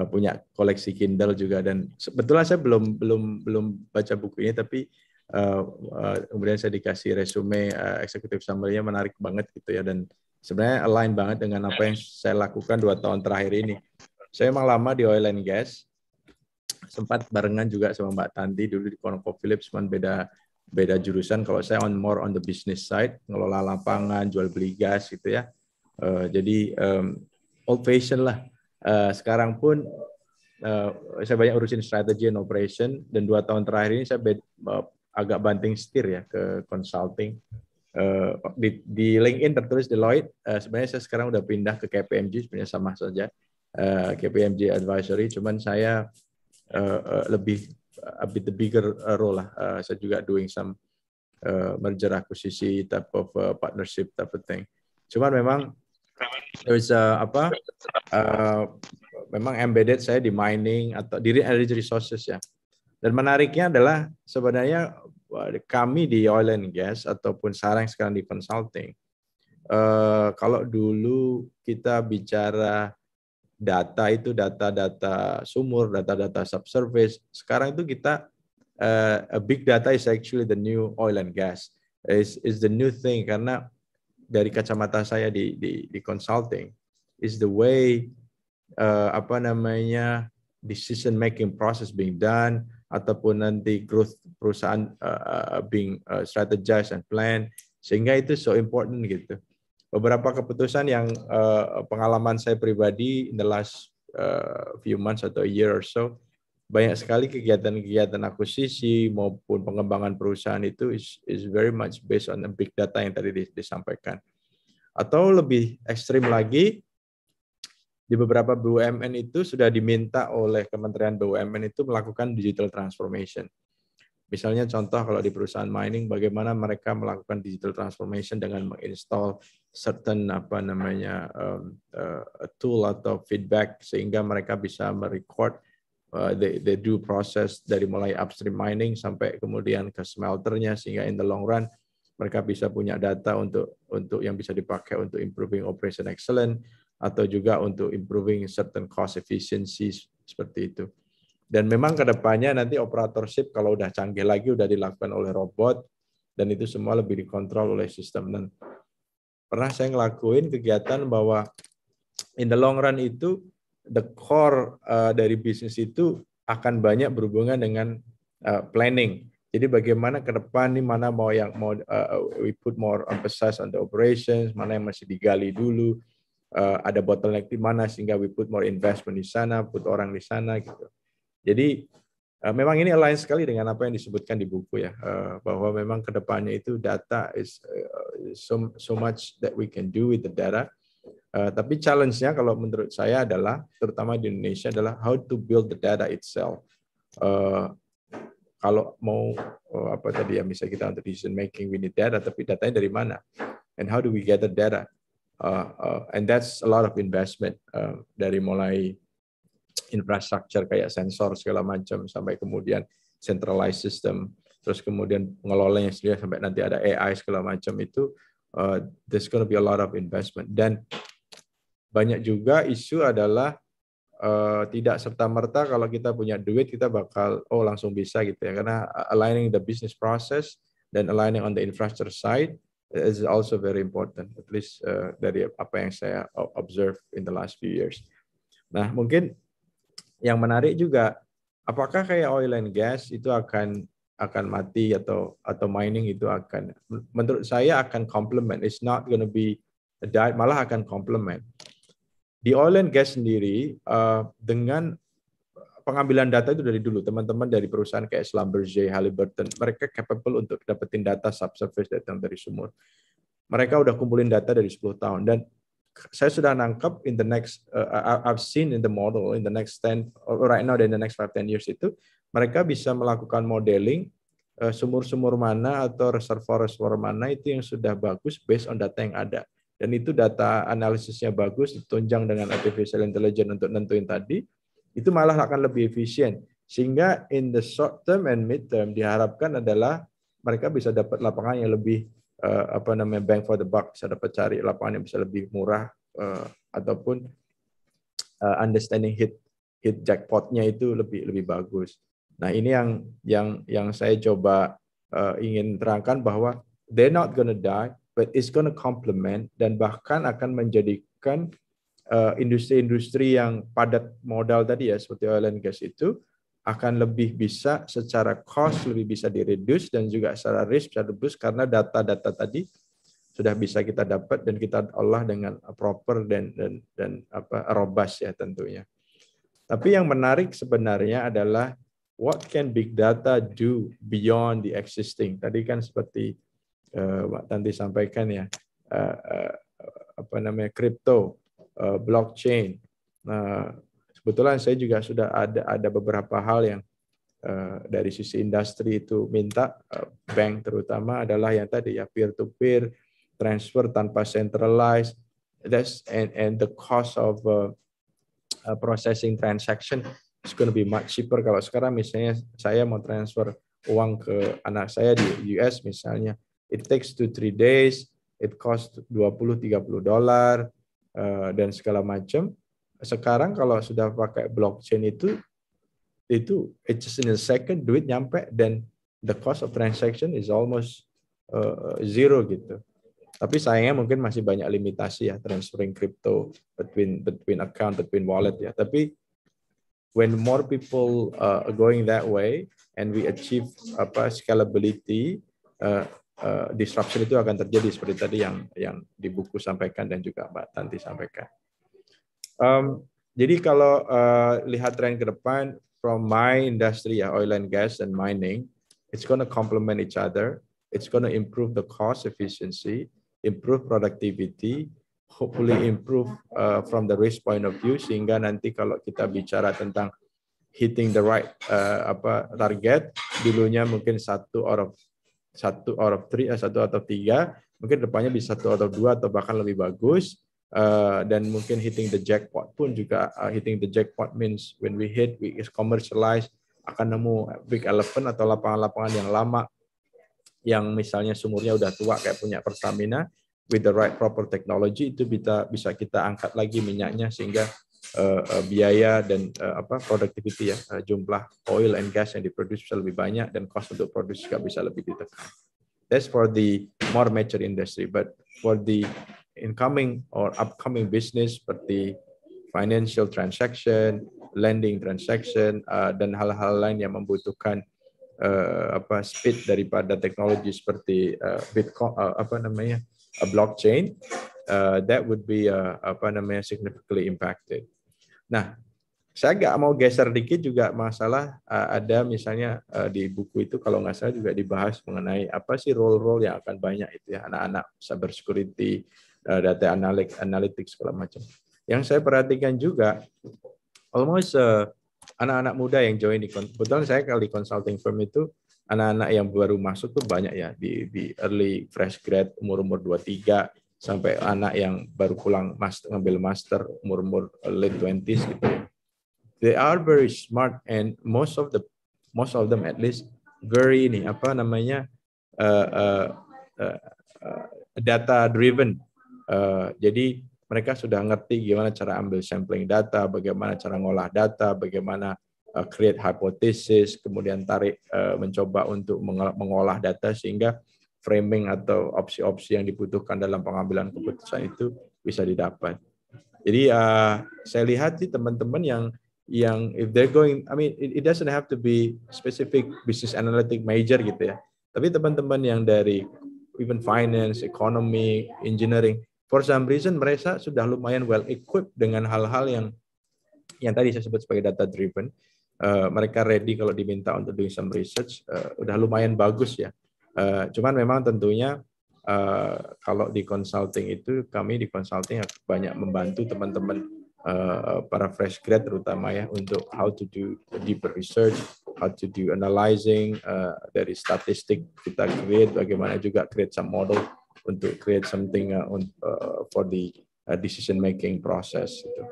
punya koleksi Kindle juga, dan sebetulnya saya belum baca buku ini, tapi kemudian saya dikasih resume executive summary-nya menarik banget gitu ya, dan sebenarnya align banget dengan apa yang saya lakukan 2 tahun terakhir ini. Saya emang lama di oil and gas, sempat barengan juga sama Mbak Tanti dulu di ConocoPhillips, cuman beda jurusan. Kalau saya more on the business side, ngelola lapangan, jual beli gas gitu ya. Jadi old fashion lah. Sekarang pun saya banyak urusin strategi and operation, dan 2 tahun terakhir ini saya agak banting setir ya ke consulting. Di LinkedIn tertulis Deloitte. Sebenarnya saya sekarang udah pindah ke KPMG, sebenarnya sama saja, KPMG Advisory, cuman saya lebih a bit the bigger role lah. Saya juga doing some merger akuisisi type of partnership type of thing. Cuman memang there's memang embedded saya di mining atau di energy resources ya. Dan menariknya adalah sebenarnya kami di oil and gas ataupun sekarang di consulting, kalau dulu kita bicara data itu data sumur, data subsurface, sekarang itu kita big data is actually the new oil and gas, is the new thing, karena dari kacamata saya di consulting is the way decision making process being done, ataupun nanti growth perusahaan being strategized and planned, sehingga itu so important gitu. beberapa keputusan yang pengalaman saya pribadi in the last few months atau a year or so, banyak sekali kegiatan-kegiatan akuisisi maupun pengembangan perusahaan itu is very much based on the big data yang tadi disampaikan. Atau lebih ekstrim lagi, di beberapa BUMN itu sudah diminta oleh Kementerian BUMN itu melakukan digital transformation. Misalnya contoh kalau di perusahaan mining, bagaimana mereka melakukan digital transformation dengan menginstall certain tool atau feedback sehingga mereka bisa merecord they do proses dari mulai upstream mining sampai kemudian ke smelternya, sehingga in the long run mereka bisa punya data untuk yang bisa dipakai untuk improving operation excellence atau juga untuk improving certain cost efficiencies seperti itu. Dan memang ke depannya nanti operatorship kalau udah canggih lagi udah dilakukan oleh robot dan itu semua lebih dikontrol oleh sistem. Dan pernah saya ngelakuin kegiatan bahwa in the long run itu the core dari bisnis itu akan banyak berhubungan dengan planning. Jadi bagaimana ke depan nih, mana mau we put more emphasis on the operations, mana yang masih digali dulu, ada bottleneck di mana sehingga we put more investment di sana, put orang di sana gitu. Jadi memang ini align sekali dengan apa yang disebutkan di buku ya, bahwa memang ke depannya itu data is so much that we can do with the data. Tapi challenge-nya kalau menurut saya adalah, terutama di Indonesia, adalah how to build the data itself. Kalau mau apa tadi ya, misalnya kita untuk decision making, we need data, tapi datanya dari mana? And how do we get the data? And that's a lot of investment, dari mulai infrastructure kayak sensor segala macam sampai kemudian centralized system, terus kemudian pengelolanya sendiri sampai nanti ada AI segala macam itu, there's going to be a lot of investment. Dan banyak juga isu adalah tidak serta-merta kalau kita punya duit kita bakal langsung bisa gitu ya, karena aligning the business process dan aligning on the infrastructure side is also very important, at least dari apa yang saya observe in the last few years. Nah, mungkin yang menarik juga, apakah kayak oil and gas itu akan mati atau mining itu akan, menurut saya akan complement. It's not going to be a die, malah akan complement. Di oil and gas sendiri, dengan pengambilan data itu dari dulu, teman-teman dari perusahaan kayak Schlumberger, Halliburton, mereka capable untuk dapetin data subsurface datang dari sumur. Mereka udah kumpulin data dari 10 tahun, dan saya sudah nangkep in the next, I've seen in the model in the next 10, right now in the next 5-10 years itu, mereka bisa melakukan modeling sumur-sumur mana atau reservoir mana itu yang sudah bagus based on data yang ada. Dan itu data analisisnya bagus, ditunjang dengan artificial intelligence untuk nentuin tadi, itu malah akan lebih efisien. Sehingga in the short term and mid term diharapkan adalah mereka bisa dapat lapangan yang lebih bang for the buck, bisa dapat cari lapangan yang bisa lebih murah, ataupun understanding hit jackpotnya itu lebih bagus. Nah, ini yang saya coba ingin terangkan bahwa they're not gonna die, but it's gonna complement dan bahkan akan menjadikan industri-industri yang padat modal tadi ya, seperti oil and gas itu akan lebih bisa secara cost lebih bisa direduce dan juga secara risk bisa reduce karena data-data tadi sudah bisa kita dapat dan kita olah dengan proper dan robust ya tentunya. Tapi yang menarik sebenarnya adalah what can big data do beyond the existing. Tadi kan seperti Mbak Tanti sampaikan ya, crypto, blockchain. Nah, kebetulan saya juga sudah ada beberapa hal yang dari sisi industri itu minta bank terutama adalah yang tadi ya, peer to peer transfer tanpa centralized, and the cost of processing transaction is going to be much cheaper. Kalau sekarang misalnya saya mau transfer uang ke anak saya di US misalnya, it takes 2-3 days, it cost $20-30 dan segala macam. Sekarang kalau sudah pakai blockchain itu it's just in a second duit nyampe dan the cost of transaction is almost zero gitu. Tapi sayangnya mungkin masih banyak limitasi ya transferring crypto between account, between wallet ya. Tapi when more people are going that way and we achieve scalability, disruption itu akan terjadi seperti tadi yang di buku sampaikan dan juga Mbak Tanti sampaikan. Jadi kalau lihat tren ke depan, from my industry, oil and gas and mining, it's going to complement each other. It's going to improve the cost efficiency, improve productivity, hopefully improve from the risk point of view, sehingga nanti kalau kita bicara tentang hitting the right target, dulunya mungkin 1 out of 3, mungkin depannya bisa 1 out of 2 atau bahkan lebih bagus. Dan mungkin hitting the jackpot pun juga, hitting the jackpot means when we is commercialize, akan nemu big elephant atau lapangan-lapangan yang lama yang misalnya sumurnya udah tua kayak punya Pertamina, with the right proper technology itu bisa kita angkat lagi minyaknya sehingga biaya dan productivity jumlah oil and gas yang diproduksi bisa lebih banyak dan cost untuk produksi juga bisa lebih ditekan. That's for the more mature industry, but for the incoming or upcoming business seperti financial transaction, lending transaction, dan hal-hal lain yang membutuhkan speed daripada teknologi seperti Bitcoin, blockchain, that would be significantly impacted. Nah, saya agak mau geser dikit juga masalah ada misalnya di buku itu kalau nggak salah juga dibahas mengenai apa sih role-role yang akan banyak itu ya, anak-anak cyber security, data analytics segala macam. Yang saya perhatikan juga almost anak-anak muda yang join kebetulan saya kalau di consulting firm itu anak-anak yang baru masuk tuh banyak ya di early fresh grad umur 23 sampai anak yang baru pulang ngambil master umur late 20s gitu. They are very smart and most of them at least very data driven. Jadi mereka sudah ngerti gimana cara ambil sampling data, bagaimana cara ngolah data, bagaimana create hypothesis, kemudian mencoba untuk mengolah data sehingga framing atau opsi-opsi yang dibutuhkan dalam pengambilan keputusan itu bisa didapat. Jadi saya lihat sih teman-teman yang if they're going, I mean it doesn't have to be specific business analytic major gitu ya. Tapi teman-teman yang dari even finance, economy, engineering, for some reason mereka sudah lumayan well equipped dengan hal-hal yang tadi saya sebut sebagai data driven. Mereka ready kalau diminta untuk doing some research, udah lumayan bagus ya. Cuman memang tentunya kalau di consulting itu kami di consulting banyak membantu teman-teman para fresh grad terutama ya untuk how to do deeper research, how to do analyzing dari statistik kita create, bagaimana juga create some model untuk create something for the decision making process. Gitu.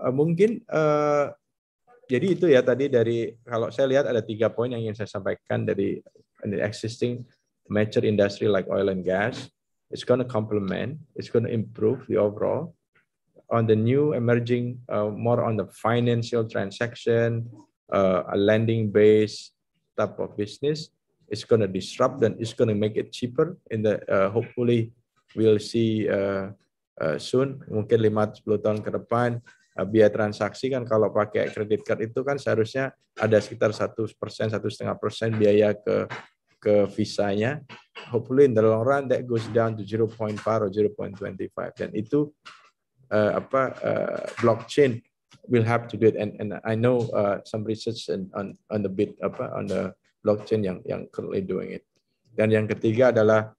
Mungkin jadi itu ya tadi dari kalau saya lihat ada 3 poin yang ingin saya sampaikan dari the existing mature industry like oil and gas. It's going to complement, it's going to improve the overall. On the new emerging, more on the financial transaction, a lending based type of business. It's going to disrupt and it's going to make it cheaper. In the hopefully we'll see soon, mungkin 5-10 tahun ke depan, biaya transaksi kan kalau pakai kredit card itu kan seharusnya ada sekitar 1%, 1,5% biaya ke visanya. Hopefully in the long run that goes down to 0.5 or 0.25. Dan itu blockchain will have to do it. And I know some research on the blockchain yang currently doing it. Dan yang ketiga adalah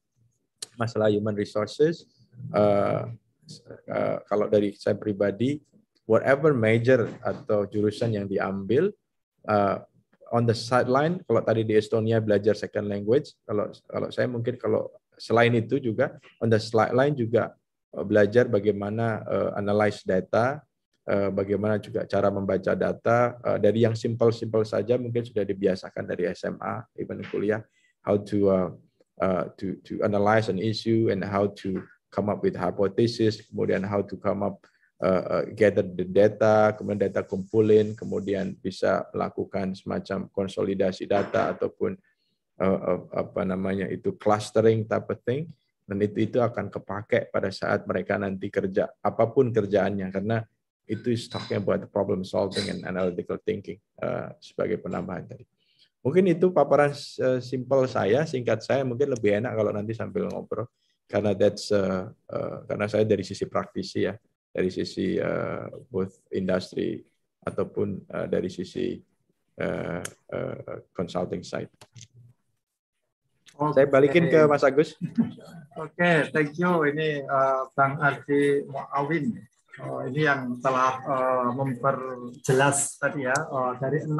masalah human resources. Kalau dari saya pribadi, whatever major atau jurusan yang diambil, on the sideline, kalau tadi di Estonia belajar second language, kalau saya mungkin kalau selain itu juga on the sideline juga belajar bagaimana analyze data, bagaimana juga cara membaca data dari yang simple saja mungkin sudah dibiasakan dari SMA, even kuliah, how to analyze an issue and how to come up with hypothesis, kemudian how to come up gather the data, kemudian data kumpulin, kemudian bisa melakukan semacam konsolidasi data ataupun itu clustering type of thing, dan itu akan kepake pada saat mereka nanti kerja apapun kerjaannya, karena itu is talking about problem solving and analytical thinking sebagai penambahan tadi. Mungkin itu paparan simpel saya, singkat saya, mungkin lebih enak kalau nanti sambil ngobrol, karena karena saya dari sisi praktisi ya, dari sisi both industri ataupun dari sisi consulting side. Saya balikin ke Mas Agus. Oke, thank you. Ini Bang Ardi Muawin. Ini yang telah memperjelas tadi ya, dari 6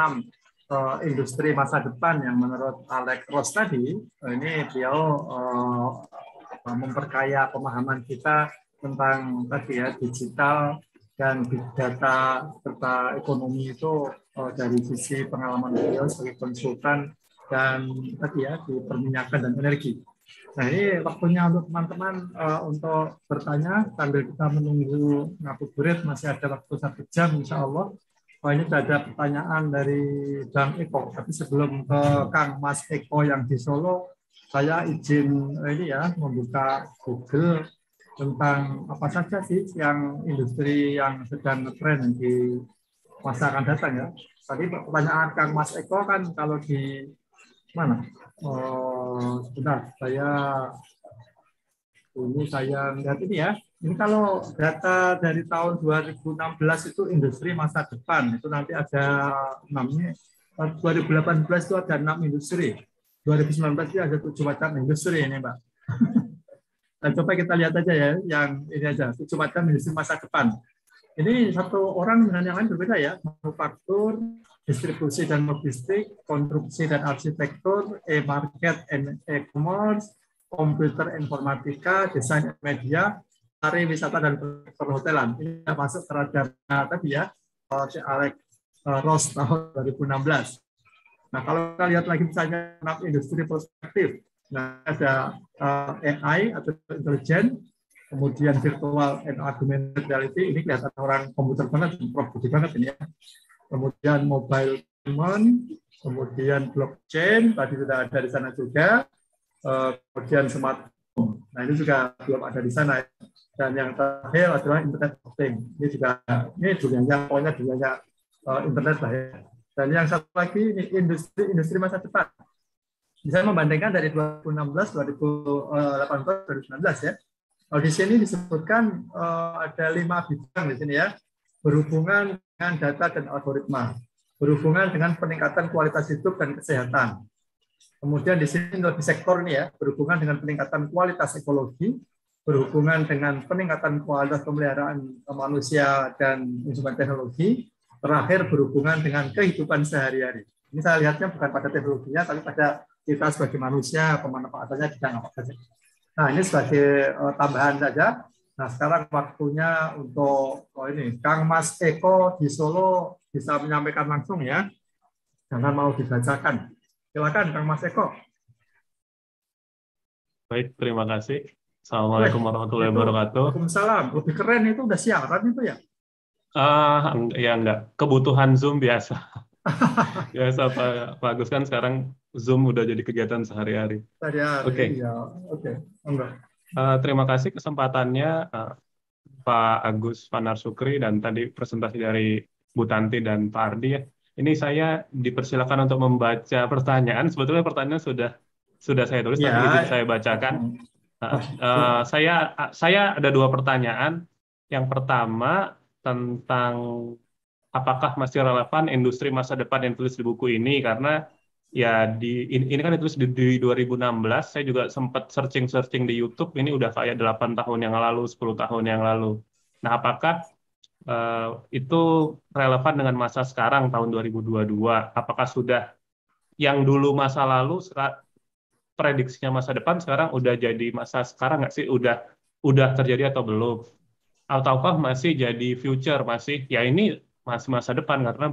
industri masa depan yang menurut Alex Ross tadi, ini beliau memperkaya pemahaman kita tentang tadi ya, digital dan big data serta ekonomi itu dari sisi pengalaman beliau sebagai konsultan dan tadi ya di perminyakan dan energi. Nah, ini waktunya untuk teman-teman untuk bertanya sambil kita menunggu ngabuburit, masih ada waktu 1 jam insya Allah. Ini sudah ada pertanyaan dari Bang Eko, tapi sebelum ke Kang Mas Eko yang di Solo, saya izin ini ya membuka Google tentang apa saja sih yang industri yang sedang ngetren di masa akan datang ya. Tadi pertanyaan Kang Mas Eko kan kalau di mana? Sebentar, saya lihat ini ya. Ini kalau data dari tahun 2016 itu industri masa depan, itu nanti ada 6-nya. 2018 itu ada 6 industri. 2019 itu ada 7 macam industri ini, Mbak. Nah, coba kita lihat aja ya, yang ini aja, 7 macam industri masa depan. Ini satu orang dengan yang lain berbeda ya, manufaktur, distribusi dan logistik, konstruksi dan arsitektur, e-market and e-commerce, komputer informatika, desain media, pariwisata dan perhotelan. Ini masuk ke radarnya tadi ya, Alex Ross tahun 2016. Nah, kalau kita lihat lagi misalnya industri perspektif, nah ada AI atau intelijen, kemudian virtual and augmented reality, ini kelihatan orang komputer banget, profesi banget ini ya. Kemudian mobile payment, kemudian blockchain, tadi sudah ada di sana juga, kemudian smart home. Nah, ini juga belum ada di sana. Dan yang terakhir adalah Internet of Things. Ini juga, ini dunianya, pokoknya dunianya internet lah ya. Dan yang satu lagi, ini industri masa depan. Bisa membandingkan dari 2016, 2018, 2019 ya. Kalau di sini disebutkan ada 5 bidang di sini ya, berhubungan dengan data dan algoritma, berhubungan dengan peningkatan kualitas hidup dan kesehatan. Kemudian di sini lebih sektor ini ya, berhubungan dengan peningkatan kualitas ekologi, berhubungan dengan peningkatan kualitas pemeliharaan manusia dan instrumen teknologi, terakhir berhubungan dengan kehidupan sehari-hari. Ini saya lihatnya bukan pada teknologinya, tapi pada kita sebagai manusia, pemanfaatannya bidang apa saja. Nah, ini sebagai tambahan saja. Nah, sekarang waktunya untuk ini Kang Mas Eko di Solo bisa menyampaikan langsung ya. Jangan mau dibacakan. Silakan Kang Mas Eko. Baik, terima kasih. Assalamualaikum warahmatullahi wabarakatuh. Waalaikumsalam. Lebih keren itu udah siaran itu ya? Ya enggak. Kebutuhan Zoom biasa. Biasa Pak Agus kan sekarang Zoom udah jadi kegiatan sehari-hari. Oke. Iya, oke. Enggak. Terima kasih kesempatannya Pak Agus Panarsukri dan tadi presentasi dari Bu Tanti dan Pak Ardi ya. Ini saya dipersilakan untuk membaca pertanyaan. Sebetulnya pertanyaan sudah saya tulis, tapi izin saya bacakan. Saya ada 2 pertanyaan. Yang pertama tentang apakah masih relevan industri masa depan yang tulis di buku ini, karena ya ini kan ditulis di 2016. Saya juga sempat searching di YouTube. Ini udah kayak 8 tahun yang lalu, 10 tahun yang lalu. Nah, apakah itu relevan dengan masa sekarang tahun 2022? Apakah sudah yang dulu masa lalu prediksinya masa depan sekarang udah jadi masa sekarang nggak sih? Udah terjadi atau belum? Ataukah masih jadi future, masih ya ini masih masa depan karena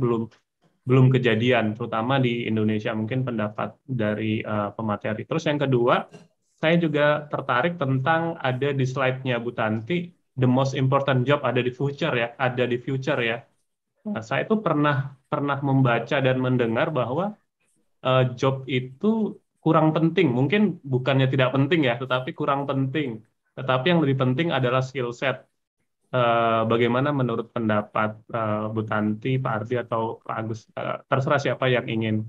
belum kejadian, terutama di Indonesia. Mungkin pendapat dari pemateri. Terus yang kedua, saya juga tertarik tentang ada di slide-nya Bu Tanti, the most important job ada di future ya. Nah, saya itu pernah membaca dan mendengar bahwa job itu kurang penting. Mungkin bukannya tidak penting ya, tetapi kurang penting. Tetapi yang lebih penting adalah skill set. bagaimana menurut pendapat Bu Tanti, Pak Ardi atau Pak Agus, terserah siapa yang ingin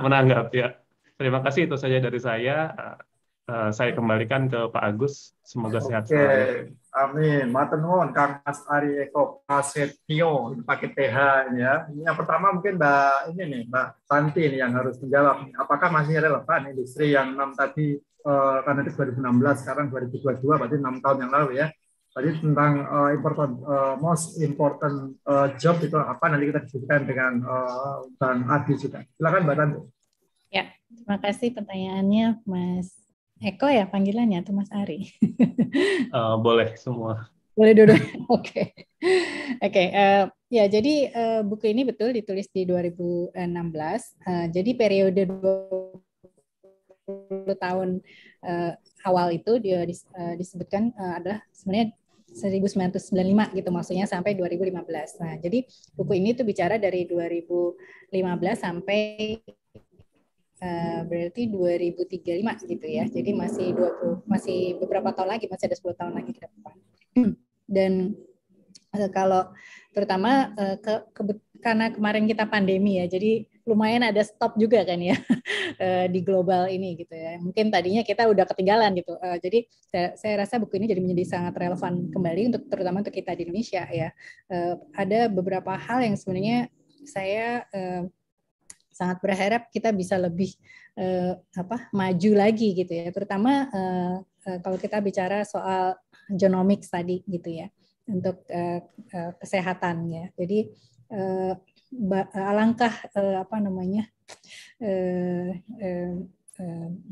menanggap ya. Terima kasih, itu saja dari saya. Saya kembalikan ke Pak Agus. Semoga sehat selalu. Amin. Matur nuwun Kang Mas Ari Eko Prasetyo, pakai TH ini ya. Ini yang pertama mungkin Mbak Tanti ini yang harus menjawab. Apakah masih relevan industri yang 6 tadi, karena itu 2016, sekarang 2022, berarti 6 tahun yang lalu ya. Tadi tentang most important job itu apa, nanti kita diskusikan dengan Bang Adi juga. Silakan Mbak Tanti. Ya, terima kasih pertanyaannya Mas Eko ya panggilannya, atau Mas Ari? Boleh semua. Boleh dulu. Oke. Ya, jadi buku ini betul ditulis di 2016. Jadi periode 20 tahun awal itu dia disebutkan adalah sebenarnya 1995 gitu, maksudnya sampai 2015. Nah, jadi buku ini tuh bicara dari 2015 sampai berarti 2035 gitu ya. Jadi masih beberapa tahun lagi, masih ada 10 tahun lagi ke depan. Dan kalau terutama karena kemarin kita pandemi ya, jadi lumayan ada stop juga kan ya di global ini gitu ya. Mungkin tadinya kita udah ketinggalan gitu. Jadi saya rasa buku ini jadi menjadi sangat relevan kembali terutama untuk kita di Indonesia ya. Ada beberapa hal yang sebenarnya saya sangat berharap kita bisa lebih maju lagi gitu ya, terutama kalau kita bicara soal genomics tadi gitu ya, untuk kesehatan ya. Jadi alangkah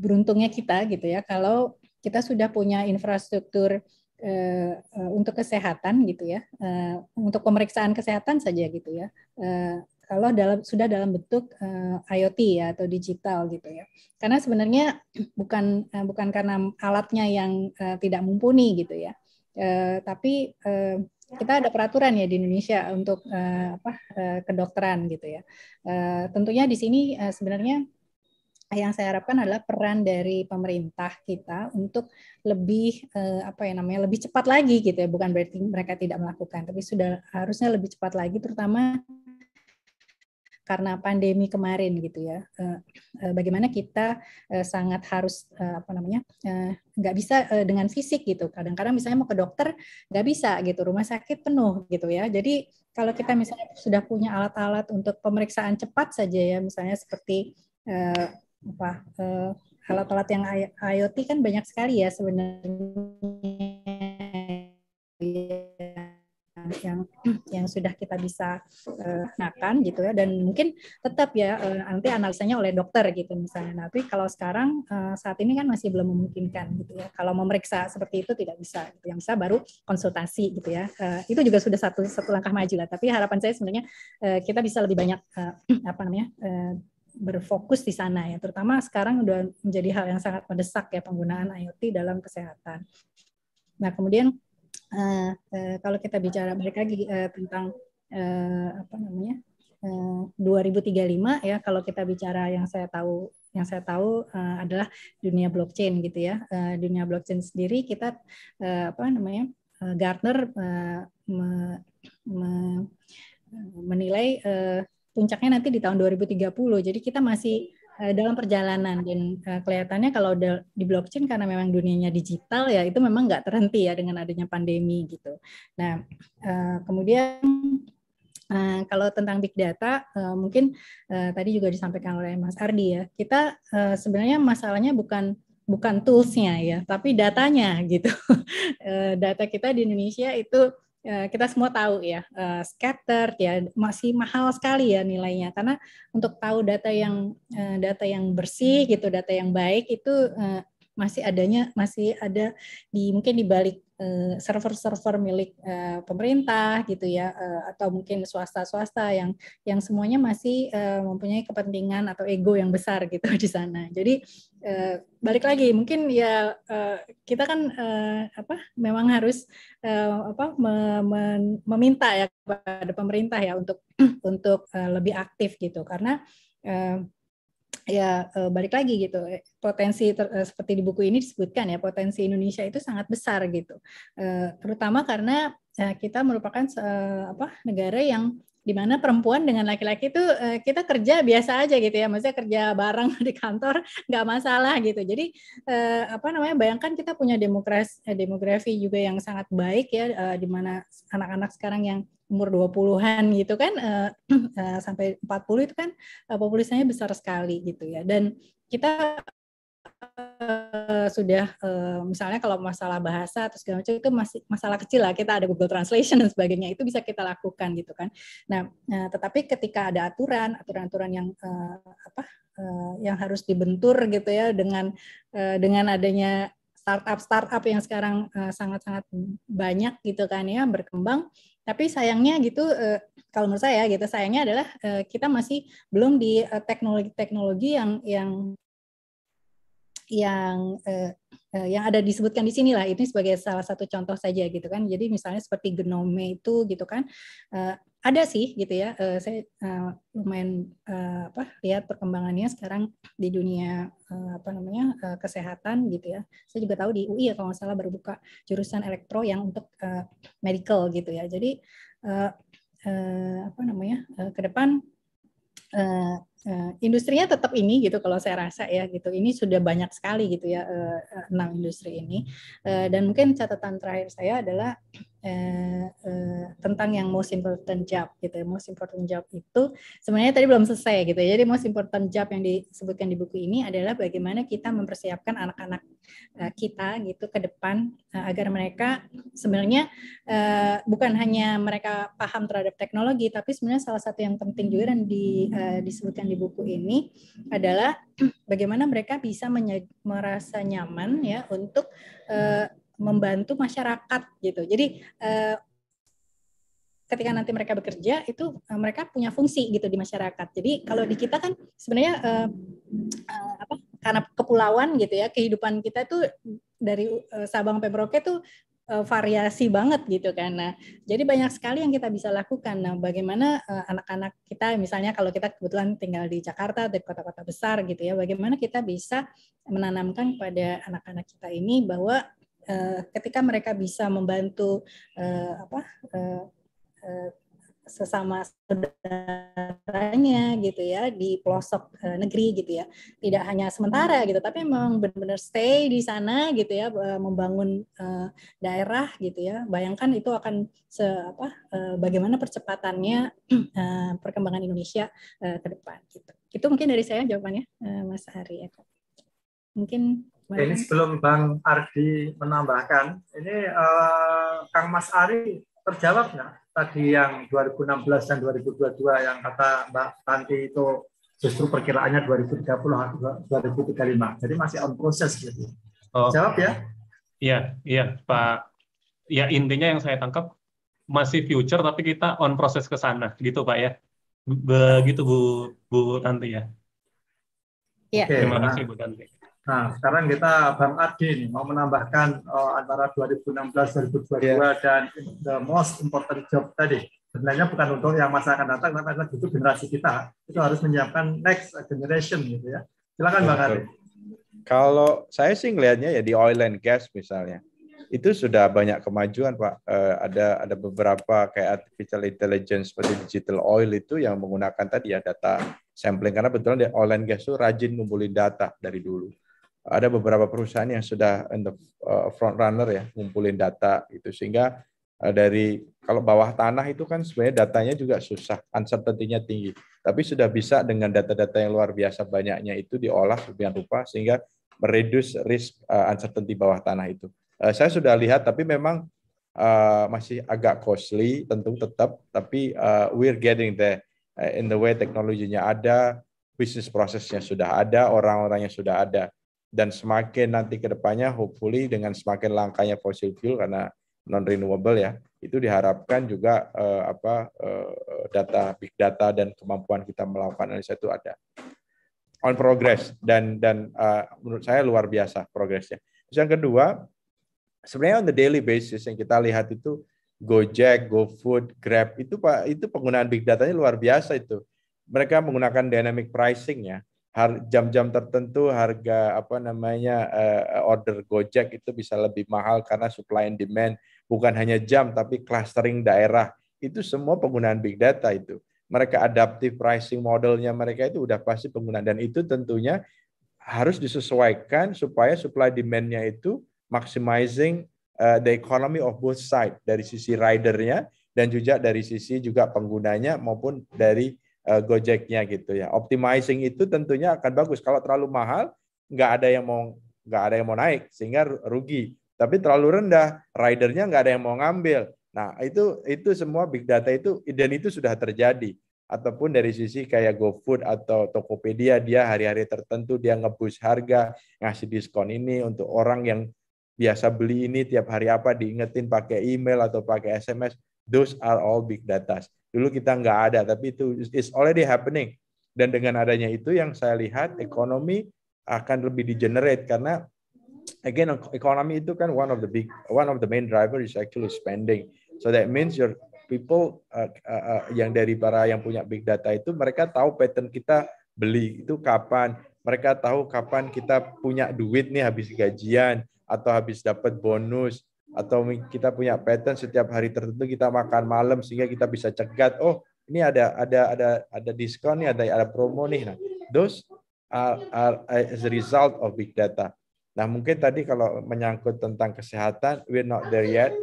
beruntungnya kita gitu ya kalau kita sudah punya infrastruktur untuk kesehatan gitu ya, untuk pemeriksaan kesehatan saja gitu ya. Kalau sudah dalam bentuk IoT ya atau digital gitu ya, karena sebenarnya bukan karena alatnya yang tidak mumpuni gitu ya, tapi kita ada peraturan ya di Indonesia untuk kedokteran gitu ya. Tentunya di sini sebenarnya yang saya harapkan adalah peran dari pemerintah kita untuk lebih lebih cepat lagi gitu ya, bukan berarti mereka tidak melakukan, tapi harusnya lebih cepat lagi, terutama karena pandemi kemarin gitu ya, bagaimana kita sangat harus nggak bisa dengan fisik gitu. Kadang-kadang misalnya mau ke dokter nggak bisa gitu, rumah sakit penuh gitu ya. Jadi kalau kita misalnya sudah punya alat-alat untuk pemeriksaan cepat saja ya, misalnya seperti alat-alat yang IoT kan banyak sekali ya sebenarnya yang sudah kita bisa gunakan gitu ya, dan mungkin tetap ya nanti analisanya oleh dokter gitu misalnya. Tapi kalau sekarang saat ini kan masih belum memungkinkan gitu ya. Kalau memeriksa seperti itu tidak bisa, gitu. Yang bisa baru konsultasi gitu ya. Itu juga sudah satu langkah maju lah. Tapi harapan saya sebenarnya kita bisa lebih banyak berfokus di sana ya. Terutama sekarang udah menjadi hal yang sangat mendesak ya penggunaan IoT dalam kesehatan. Nah kemudian kalau kita bicara balik lagi tentang 2035 ya, kalau kita bicara yang saya tahu adalah dunia blockchain gitu ya. Dunia blockchain sendiri kita Gartner menilai puncaknya nanti di tahun 2030. Jadi kita masih dalam perjalanan, dan kelihatannya kalau di blockchain karena memang dunianya digital ya, itu memang nggak terhenti ya dengan adanya pandemi gitu. Nah kemudian kalau tentang big data mungkin tadi juga disampaikan oleh Mas Ardi ya, kita sebenarnya masalahnya bukan toolsnya ya, tapi datanya gitu. Data kita di Indonesia itu kita semua tahu ya, scattered ya, masih mahal sekali ya nilainya, karena untuk tahu data yang bersih gitu, data yang baik itu masih ada mungkin di balik server-server milik pemerintah gitu ya, atau mungkin swasta yang semuanya masih mempunyai kepentingan atau ego yang besar gitu di sana. Jadi balik lagi mungkin ya kita kan memang harus meminta ya kepada pemerintah ya untuk lebih aktif gitu, karena ya balik lagi gitu, potensi seperti di buku ini disebutkan ya, potensi Indonesia itu sangat besar gitu, terutama karena kita merupakan negara yang di mana perempuan dengan laki-laki itu kita kerja biasa aja gitu ya, maksudnya kerja bareng di kantor nggak masalah gitu. Jadi bayangkan kita punya demografi juga yang sangat baik ya, di mana anak-anak sekarang yang umur 20-an gitu kan, sampai 40 itu kan populasinya besar sekali gitu ya. Dan kita sudah misalnya kalau masalah bahasa atau segala macam itu masih masalah kecil lah, kita ada Google Translation dan sebagainya, itu bisa kita lakukan gitu kan. Nah, tetapi ketika ada aturan-aturan yang yang harus dibentur gitu ya, dengan adanya startup yang sekarang sangat-sangat banyak gitu kan ya, berkembang. Tapi sayangnya gitu, kalau menurut saya gitu, sayangnya adalah kita masih belum di teknologi-teknologi yang ada disebutkan di sini lah. Ini sebagai salah satu contoh saja gitu kan. Jadi misalnya seperti Genome itu gitu kan, ada sih gitu ya. Saya lumayan lihat perkembangannya sekarang di dunia kesehatan gitu ya. Saya juga tahu di UI ya kalau nggak salah baru buka jurusan elektro yang untuk medical gitu ya. Jadi ke depan industrinya tetap ini gitu kalau saya rasa ya gitu. Ini sudah banyak sekali gitu ya 6 industri ini. Dan mungkin catatan terakhir saya adalah tentang yang most important job gitu. Most important job itu sebenarnya tadi belum selesai gitu. Jadi most important job yang disebutkan di buku ini adalah bagaimana kita mempersiapkan anak-anak kita gitu ke depan agar mereka sebenarnya bukan hanya mereka paham terhadap teknologi, tapi sebenarnya salah satu yang penting juga dan disebutkan di buku ini adalah bagaimana mereka bisa merasa nyaman ya untuk membantu masyarakat gitu. Jadi ketika nanti mereka bekerja itu mereka punya fungsi gitu di masyarakat. Jadi kalau di kita kan sebenarnya karena kepulauan gitu ya, kehidupan kita tuh dari Sabang sampai Merauke tuh variasi banget gitu kan. Nah, jadi banyak sekali yang kita bisa lakukan. Nah, bagaimana anak-anak kita, misalnya kalau kita kebetulan tinggal di Jakarta, di kota-kota besar gitu ya, bagaimana kita bisa menanamkan kepada anak-anak kita ini bahwa ketika mereka bisa membantu sesama saudaranya gitu ya di pelosok negeri gitu ya, tidak hanya sementara gitu, tapi memang benar-benar stay di sana gitu ya, membangun daerah gitu ya. Bayangkan itu akan bagaimana percepatannya perkembangan Indonesia ke depan gitu. Itu mungkin dari saya jawabannya, Mas Ari. Mungkin ini sebelum Bang Ardi menambahkan, ini Kang Mas Ari terjawab nggak tadi yang 2016 dan 2022 yang kata Mbak Tanti itu justru perkiraannya 2030 2035. Jadi masih on proses gitu. Jawab ya? Iya Pak. Ya intinya yang saya tangkap masih future tapi kita on proses ke sana gitu Pak ya. Begitu Bu Tanti ya. Iya. Terima kasih Bu Tanti. Nah, sekarang kita Bang Ardi nih mau menambahkan antara 2016-2022 dan the most important job tadi. Sebenarnya bukan untuk yang masa akan datang, tapi adalah untuk generasi kita. Itu harus menyiapkan next generation gitu ya. Silakan Bang Ardi. Kalau saya sih ngelihatnya ya di oil and gas misalnya, itu sudah banyak kemajuan Pak. Ada beberapa kayak artificial intelligence seperti digital oil itu yang menggunakan tadi ya data sampling, karena betul oil and gas itu rajin ngumpulin data dari dulu. Ada beberapa perusahaan yang sudah in the front runner ya, ngumpulin data itu, sehingga dari kalau bawah tanah itu kan sebenarnya datanya juga susah, uncertainty-nya tinggi, tapi sudah bisa dengan data-data yang luar biasa banyaknya itu diolah sedemikian rupa sehingga mereduce risk uncertainty bawah tanah itu. Saya sudah lihat, tapi memang masih agak costly tentu tetap, tapi we're getting there in the way teknologinya ada, bisnis prosesnya sudah ada, orang-orangnya sudah ada. Dan semakin nanti ke depannya, hopefully dengan semakin langkanya fossil fuel karena non-renewable ya, itu diharapkan juga data, big data dan kemampuan kita melakukan analisa itu ada. On progress dan menurut saya luar biasa progresnya. Terus yang kedua, sebenarnya on the daily basis yang kita lihat itu Gojek, GoFood, Grab itu Pak, itu penggunaan big datanya luar biasa itu. Mereka menggunakan dynamic pricing ya. jam-jam tertentu harga order Gojek itu bisa lebih mahal karena supply and demand, bukan hanya jam tapi clustering daerah. Itu semua penggunaan big data itu. Mereka adaptive pricing modelnya mereka itu udah pasti penggunaan, dan itu tentunya harus disesuaikan supaya supply demand-nya itu maximizing the economy of both side, dari sisi ridernya dan juga dari sisi juga penggunanya maupun dari Gojeknya gitu ya. Optimizing itu tentunya akan bagus. Kalau terlalu mahal nggak ada yang mau naik sehingga rugi. Tapi terlalu rendah, ridernya nggak ada yang mau ngambil. Nah itu semua big data itu, dan itu sudah terjadi. Ataupun dari sisi kayak GoFood atau Tokopedia, dia hari-hari tertentu dia nge-push harga, ngasih diskon ini untuk orang yang biasa beli ini tiap hari diingetin pakai email atau pakai SMS. Those are all big data. Dulu kita nggak ada, tapi itu is already happening. Dan dengan adanya itu yang saya lihat ekonomi akan lebih degenerate, karena again ekonomi itu kan one of the main driver is actually spending. So that means your people yang dari para yang punya big data itu, mereka tahu pattern kita beli itu kapan, mereka tahu kapan kita punya duit nih habis gajian atau habis dapat bonus, atau kita punya pattern setiap hari tertentu kita makan malam sehingga kita bisa cegat, oh ini ada diskon nih, ada promo nih. Nah, those are as a result of big data. Nah, mungkin tadi kalau menyangkut tentang kesehatan, we're not there yet.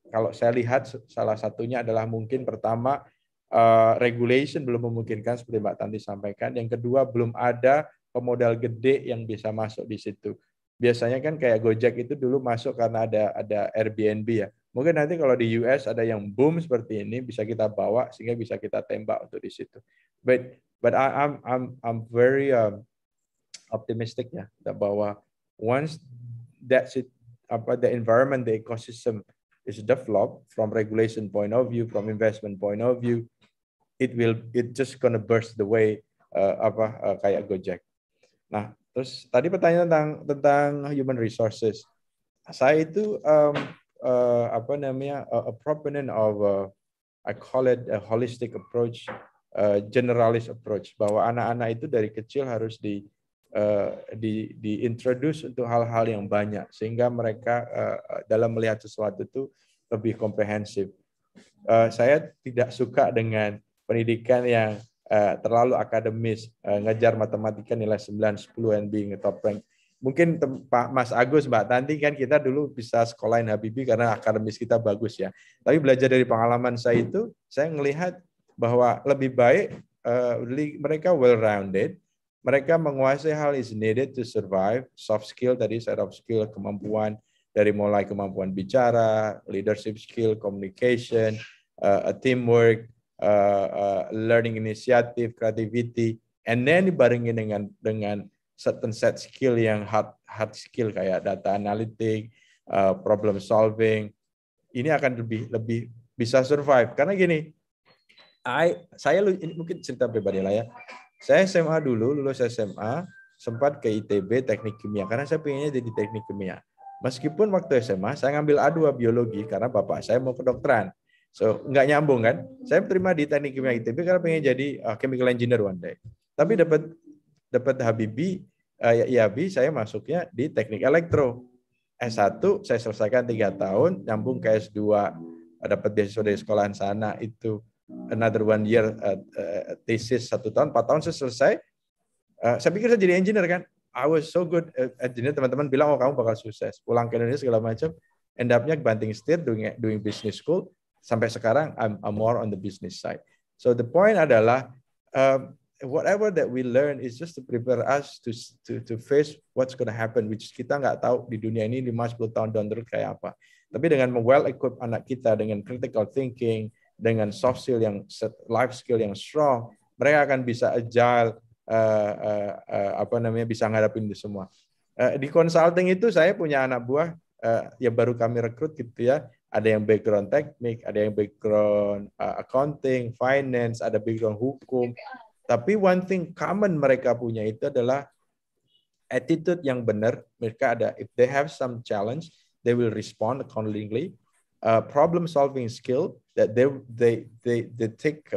Kalau saya lihat salah satunya adalah mungkin pertama regulation belum memungkinkan seperti Mbak Tanti sampaikan. Yang kedua, belum ada pemodal gede yang bisa masuk di situ. Biasanya kan kayak Gojek itu dulu masuk karena ada Airbnb ya. Mungkin nanti kalau di US ada yang boom seperti ini, bisa kita bawa sehingga bisa kita tembak untuk di situ. But I'm very optimistic ya, bahwa once the environment, the ecosystem is developed from regulation point of view, from investment point of view, it just gonna burst the way kayak Gojek. Nah, terus tadi pertanyaan tentang human resources. Saya itu a proponent of I call it a holistic approach, generalist approach, bahwa anak-anak itu dari kecil harus diintroduce untuk hal-hal yang banyak sehingga mereka dalam melihat sesuatu itu lebih komprehensif. Saya tidak suka dengan pendidikan yang terlalu akademis, ngejar matematika nilai 9, 10 and being a top rank. Mungkin Pak Mas Agus, Mbak Tanti kan kita dulu bisa sekolahin Habibie karena akademis kita bagus ya. Tapi belajar dari pengalaman saya itu, saya melihat bahwa lebih baik mereka well-rounded, mereka menguasai hal is needed to survive, soft skill tadi, soft skill, kemampuan dari mulai kemampuan bicara, leadership skill, communication, teamwork, learning initiative, creativity, and then dibarengin dengan certain set skill yang hard skill kayak data analytic, problem solving. Ini akan lebih bisa survive karena gini. Ini mungkin cerita pribadi lah ya. Saya SMA dulu, lulus SMA, sempat ke ITB teknik kimia karena saya pengennya jadi teknik kimia. Meskipun waktu SMA saya ngambil A2 biologi karena bapak saya mau kedokteran. So, nggak nyambung kan? Saya terima di teknik kimia ITB karena pengen jadi chemical engineer one day. Tapi dapat Habibie, IAB, saya masuknya di teknik elektro. S1 saya selesaikan 3 tahun, nyambung ke S2, dapat beasiswa dari sekolahan sana, itu another 1 year thesis 1 tahun, 4 tahun saya selesai. Saya pikir saya jadi engineer kan. I was so good engineer, teman-teman bilang, oh kamu bakal sukses. Pulang ke Indonesia segala macam, end up-nya banting setir doing business school. Sampai sekarang I'm more on the business side. So the point adalah whatever that we learn is just to prepare us to face what's going to happen, which kita nggak tahu di dunia ini 5-10 tahun down the road kayak apa. Tapi dengan well equip anak kita dengan critical thinking, dengan soft skill life skill yang strong, mereka akan bisa agile, bisa ngadapin itu semua. Di consulting itu saya punya anak buah yang baru kami rekrut gitu ya. Ada yang background teknik, ada yang background accounting, finance, ada background hukum. Tapi one thing common mereka punya itu adalah attitude yang benar. Mereka ada, if they have some challenge, they will respond accordingly. Problem solving skill that they take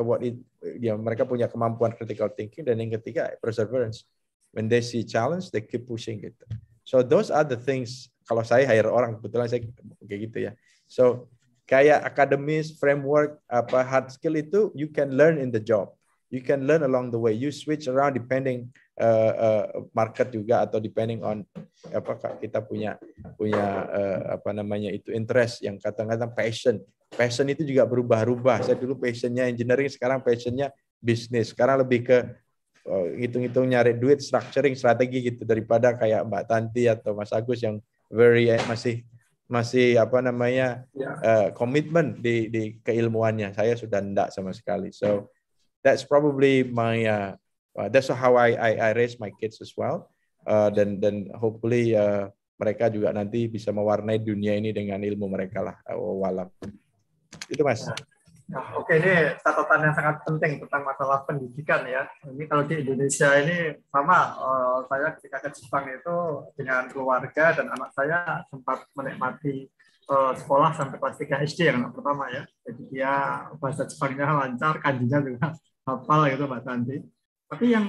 ya mereka punya kemampuan critical thinking, dan yang ketiga perseverance. When they see challenge, they keep pushing gitu. So those are the things. Kalau saya hire orang, kebetulan saya kayak gitu ya. So kayak akademis, framework, hard skill itu you can learn in the job. You can learn along the way. You switch around depending market juga, atau depending on kita punya interest, yang kadang-kadang passion itu juga berubah-ubah. Saya dulu passionnya engineering, sekarang passionnya bisnis. Sekarang lebih ke hitung-hitung nyari duit, structuring, strategi gitu, daripada kayak Mbak Tanti atau Mas Agus yang masih komitmen di keilmuannya. Saya sudah enggak sama sekali. So that's probably my that's how I raise my kids as well. Dan hopefully mereka juga nanti bisa mewarnai dunia ini dengan ilmu mereka lah. Walau itu Mas. Nah, oke, ini catatan yang sangat penting tentang masalah pendidikan ya. Ini kalau di Indonesia ini sama, saya ketika ke Jepang itu dengan keluarga dan anak saya sempat menikmati sekolah sampai kelas 3 SD yang anak pertama ya. Jadi dia bahasa Jepangnya lancar, kanjinya juga hafal gitu Mbak Tanti. Tapi yang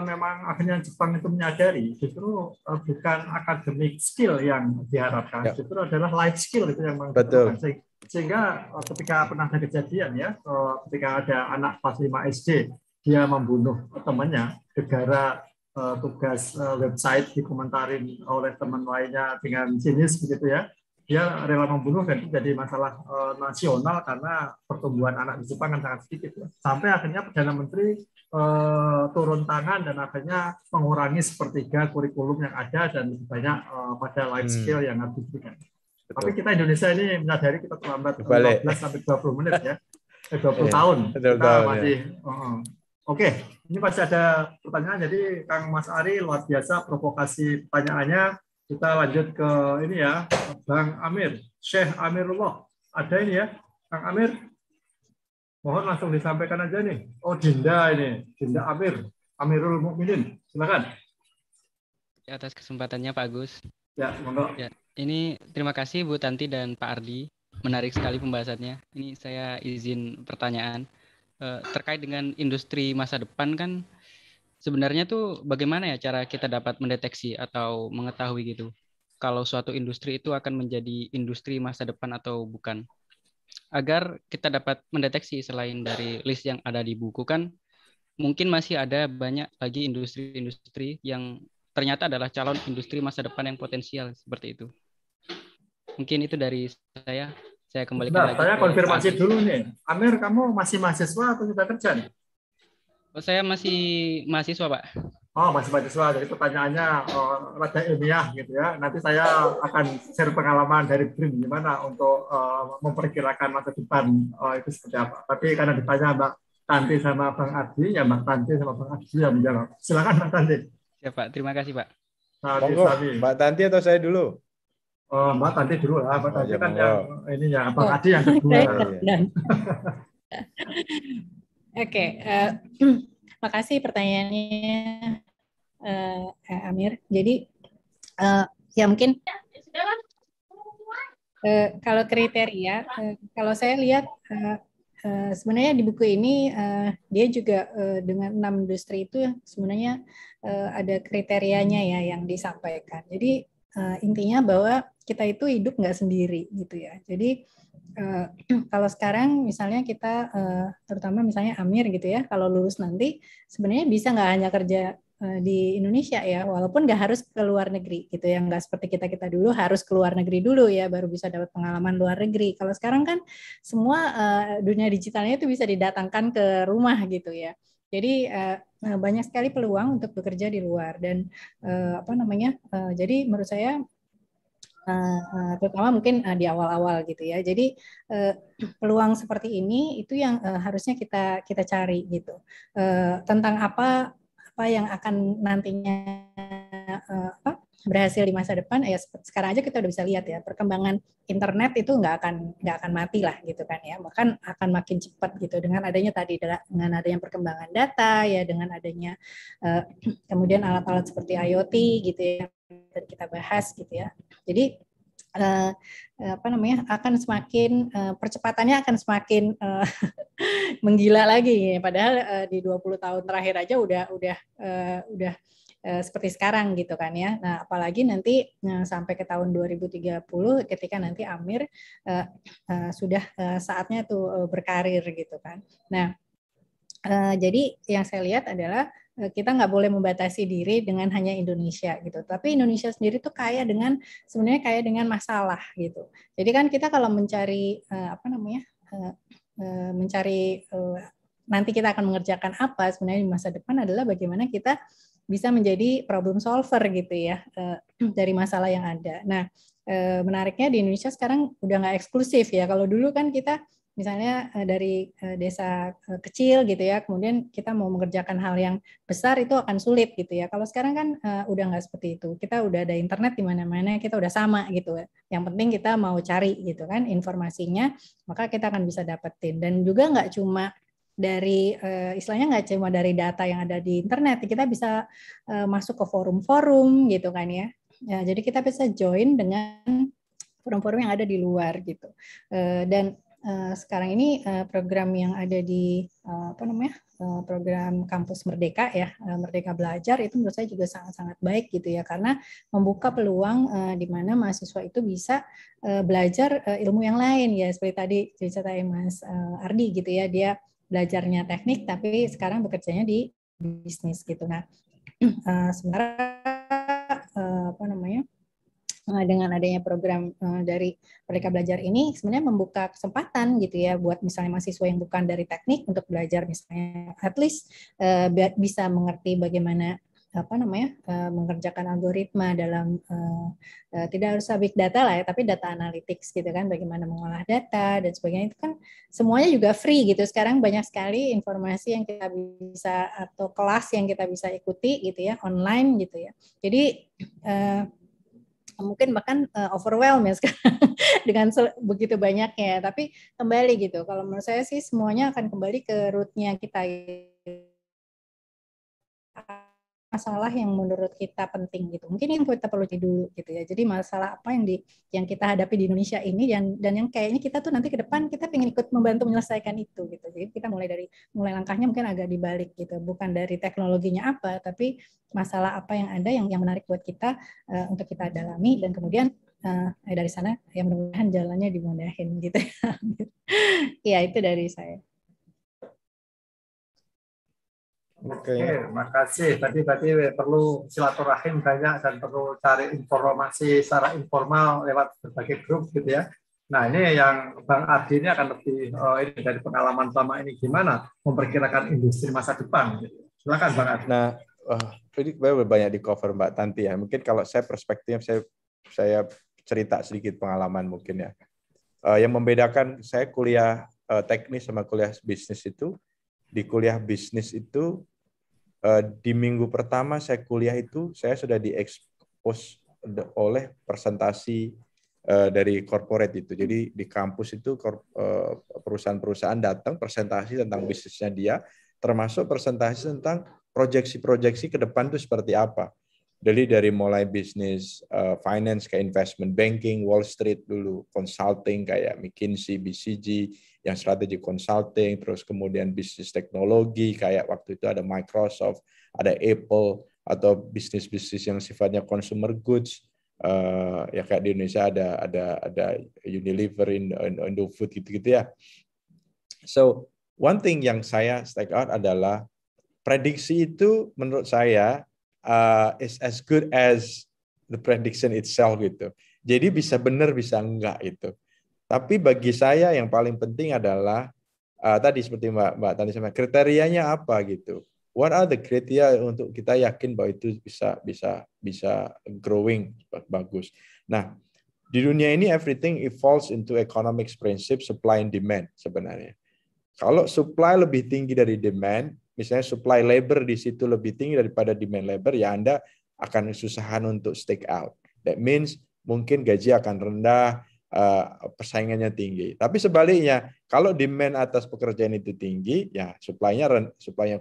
memang akhirnya Jepang itu menyadari justru bukan academic skill yang diharapkan, justru adalah life skill itu yang betul. Sehingga ketika pernah ada kejadian ya, ketika ada anak kelas 5 SD dia membunuh temannya gara-gara tugas website dikomentarin oleh teman lainnya dengan sinis begitu ya. Dia rela membunuh dan itu jadi masalah nasional karena pertumbuhan anak di Jepang kan sangat sedikit ya. Sampai akhirnya Perdana Menteri turun tangan dan akhirnya mengurangi sepertiga kurikulum yang ada dan lebih banyak pada life skill yang harus diberikan. Betul. Tapi kita Indonesia ini menyadari kita terlambat 15 sampai 20 menit ya. 20 tahun. Kita masih Oke, ini pasti ada pertanyaan. Jadi Kang Mas Ari luar biasa provokasi pertanyaannya. Kita lanjut ke ini ya, Bang Amir, Syekh Amirullah. Ada ini ya, Kang Amir. Mohon langsung disampaikan aja nih. Oh, Dinda ini, Dinda Amir, Amirul Mukminin. Silakan. Atas kesempatannya Pak Agus. Ya, monggo. Ya, ini terima kasih Bu Tanti dan Pak Ardi. Menarik sekali pembahasannya. Ini saya izin pertanyaan terkait dengan industri masa depan kan. Sebenarnya tuh bagaimana ya cara kita dapat mendeteksi atau mengetahui gitu kalau suatu industri itu akan menjadi industri masa depan atau bukan? Agar kita dapat mendeteksi selain dari list yang ada di buku kan mungkin masih ada banyak lagi industri-industri yang ternyata adalah calon industri masa depan yang potensial seperti itu. Mungkin itu dari saya. Saya kembalikan lagi. Saya konfirmasi dulu nih. Amir, kamu masih mahasiswa atau sudah kerja nih? Oh, saya masih mahasiswa, Pak. Oh, masih mahasiswa. Jadi pertanyaannya rada ilmiah gitu ya. Nanti saya akan share pengalaman dari BRIN gimana untuk memperkirakan masa depan itu seperti apa. Tapi karena ditanya Mbak Tanti sama Bang Ardi, ya Mbak Tanti sama Bang Ardi yang menjawab. Silakan Mbak Tanti. Ya, Pak. Terima kasih, Pak. Mbak Tanti atau saya dulu? Mbak Tanti dulu lah. Mbak Tanti kan yang ini ya, Bang Ardi yang kedua. Oke, makasih pertanyaannya Amir. Jadi ya mungkin kalau kriteria, kalau saya lihat sebenarnya di buku ini dia juga dengan 6 industri itu sebenarnya ada kriterianya ya yang disampaikan. Jadi intinya bahwa kita itu hidup nggak sendiri gitu ya. Jadi kalau sekarang misalnya kita terutama misalnya Amir gitu ya, kalau lulus nanti sebenarnya bisa nggak hanya kerja di Indonesia ya, walaupun nggak harus ke luar negeri gitu ya, nggak seperti kita dulu harus ke luar negeri dulu ya baru bisa dapat pengalaman luar negeri. Kalau sekarang kan semua dunia digitalnya itu bisa didatangkan ke rumah gitu ya. Jadi banyak sekali peluang untuk bekerja di luar dan jadi menurut saya terutama mungkin di awal-awal gitu ya. Jadi peluang seperti ini itu yang harusnya kita cari gitu. Tentang apa yang akan nantinya berhasil di masa depan ya sekarang aja kita udah bisa lihat ya perkembangan internet itu nggak akan mati lah gitu kan ya, bahkan akan makin cepat gitu dengan adanya perkembangan data ya, dengan adanya kemudian alat-alat seperti IoT gitu ya kita bahas gitu ya. Jadi akan semakin percepatannya akan semakin menggila lagi. Padahal di 20 tahun terakhir aja udah seperti sekarang gitu kan ya. Nah, apalagi nanti sampai ke tahun 2030 ketika nanti Amir sudah saatnya tuh berkarir gitu kan. Nah, jadi yang saya lihat adalah kita nggak boleh membatasi diri dengan hanya Indonesia gitu. Tapi Indonesia sendiri tuh sebenarnya kaya dengan masalah gitu. Jadi kan kita kalau mencari nanti kita akan mengerjakan apa sebenarnya di masa depan adalah bagaimana kita bisa menjadi problem solver gitu ya dari masalah yang ada. Nah, menariknya di Indonesia sekarang udah nggak eksklusif ya. Kalau dulu kan kita misalnya dari desa kecil gitu ya, kemudian kita mau mengerjakan hal yang besar itu akan sulit gitu ya. Kalau sekarang kan udah nggak seperti itu. Kita udah ada internet di mana-mana, kita udah sama gitu. Yang penting kita mau cari gitu kan informasinya, maka kita akan bisa dapetin. Dan juga nggak cuma dari istilahnya nggak cuma dari data yang ada di internet, kita bisa masuk ke forum-forum gitu kan ya. Jadi kita bisa join dengan forum-forum yang ada di luar gitu. Dan sekarang ini program yang ada di program Kampus Merdeka ya, Merdeka Belajar itu menurut saya juga sangat-sangat baik gitu ya, karena membuka peluang di mana mahasiswa itu bisa belajar ilmu yang lain ya, seperti tadi cerita Mas Ardi gitu ya, dia belajarnya teknik tapi sekarang bekerjanya di bisnis gitu. Nah, sebenarnya dengan adanya program dari Merdeka Belajar ini sebenarnya membuka kesempatan gitu ya buat misalnya mahasiswa yang bukan dari teknik untuk belajar misalnya at least bisa mengerti bagaimana mengerjakan algoritma dalam tidak harus big data lah ya, tapi data analytics gitu kan, bagaimana mengolah data dan sebagainya, itu kan semuanya juga free gitu. Sekarang banyak sekali informasi yang kita bisa atau kelas yang kita bisa ikuti gitu ya online gitu ya. Jadi mungkin bahkan overwhelm ya sekarang dengan begitu banyaknya. Tapi kembali gitu, kalau menurut saya sih semuanya akan kembali ke root-nya kita, masalah yang menurut kita penting gitu. Mungkin yang kita perlu dulu gitu ya. Jadi masalah apa yang kita hadapi di Indonesia ini dan yang kayaknya kita tuh nanti ke depan kita pengen ikut membantu menyelesaikan itu gitu. Jadi kita mulai langkahnya mungkin agak dibalik gitu. Bukan dari teknologinya apa, tapi masalah apa yang ada yang menarik buat kita untuk kita dalami, dan kemudian dari sana ya mudah-mudahan jalannya dimudahin gitu. Ya itu dari saya. Oke, makasih. Tadi perlu silaturahim banyak dan perlu cari informasi secara informal lewat berbagai grup gitu ya. Nah, ini yang Bang Ardi ini akan lebih ini dari pengalaman selama ini gimana memperkirakan industri masa depan. Gitu. Silakan Bang Ardi. Nah, ini banyak di cover Mbak Tanti ya. Mungkin kalau saya perspektif saya cerita sedikit pengalaman mungkin ya. Yang membedakan saya kuliah teknis sama kuliah bisnis itu, di kuliah bisnis itu di minggu pertama saya kuliah itu saya sudah diekspos oleh presentasi dari corporate itu. Jadi di kampus itu perusahaan-perusahaan datang presentasi tentang bisnisnya dia, termasuk presentasi tentang proyeksi-proyeksi ke depan itu seperti apa. Jadi dari mulai bisnis finance kayak investment banking, Wall Street dulu, consulting kayak McKinsey, BCG, yang strategi consulting, terus kemudian bisnis teknologi kayak waktu itu ada Microsoft, ada Apple, atau bisnis-bisnis yang sifatnya consumer goods, ya kayak di Indonesia ada Unilever, Indofood gitu-gitu ya. So one thing yang saya take out adalah prediksi itu menurut saya is as good as the prediction itself gitu. Jadi bisa benar bisa enggak itu. Tapi bagi saya yang paling penting adalah tadi seperti Mbak Tani sama kriterianya apa gitu. What are the criteria untuk kita yakin bahwa itu bisa growing bagus. Nah, di dunia ini everything evolves into economics principle supply and demand sebenarnya. Kalau supply lebih tinggi dari demand, misalnya supply labor di situ lebih tinggi daripada demand labor, ya Anda akan kesusahan untuk stick out. That means mungkin gaji akan rendah, persaingannya tinggi. Tapi sebaliknya, kalau demand atas pekerjaan itu tinggi, ya supply-nya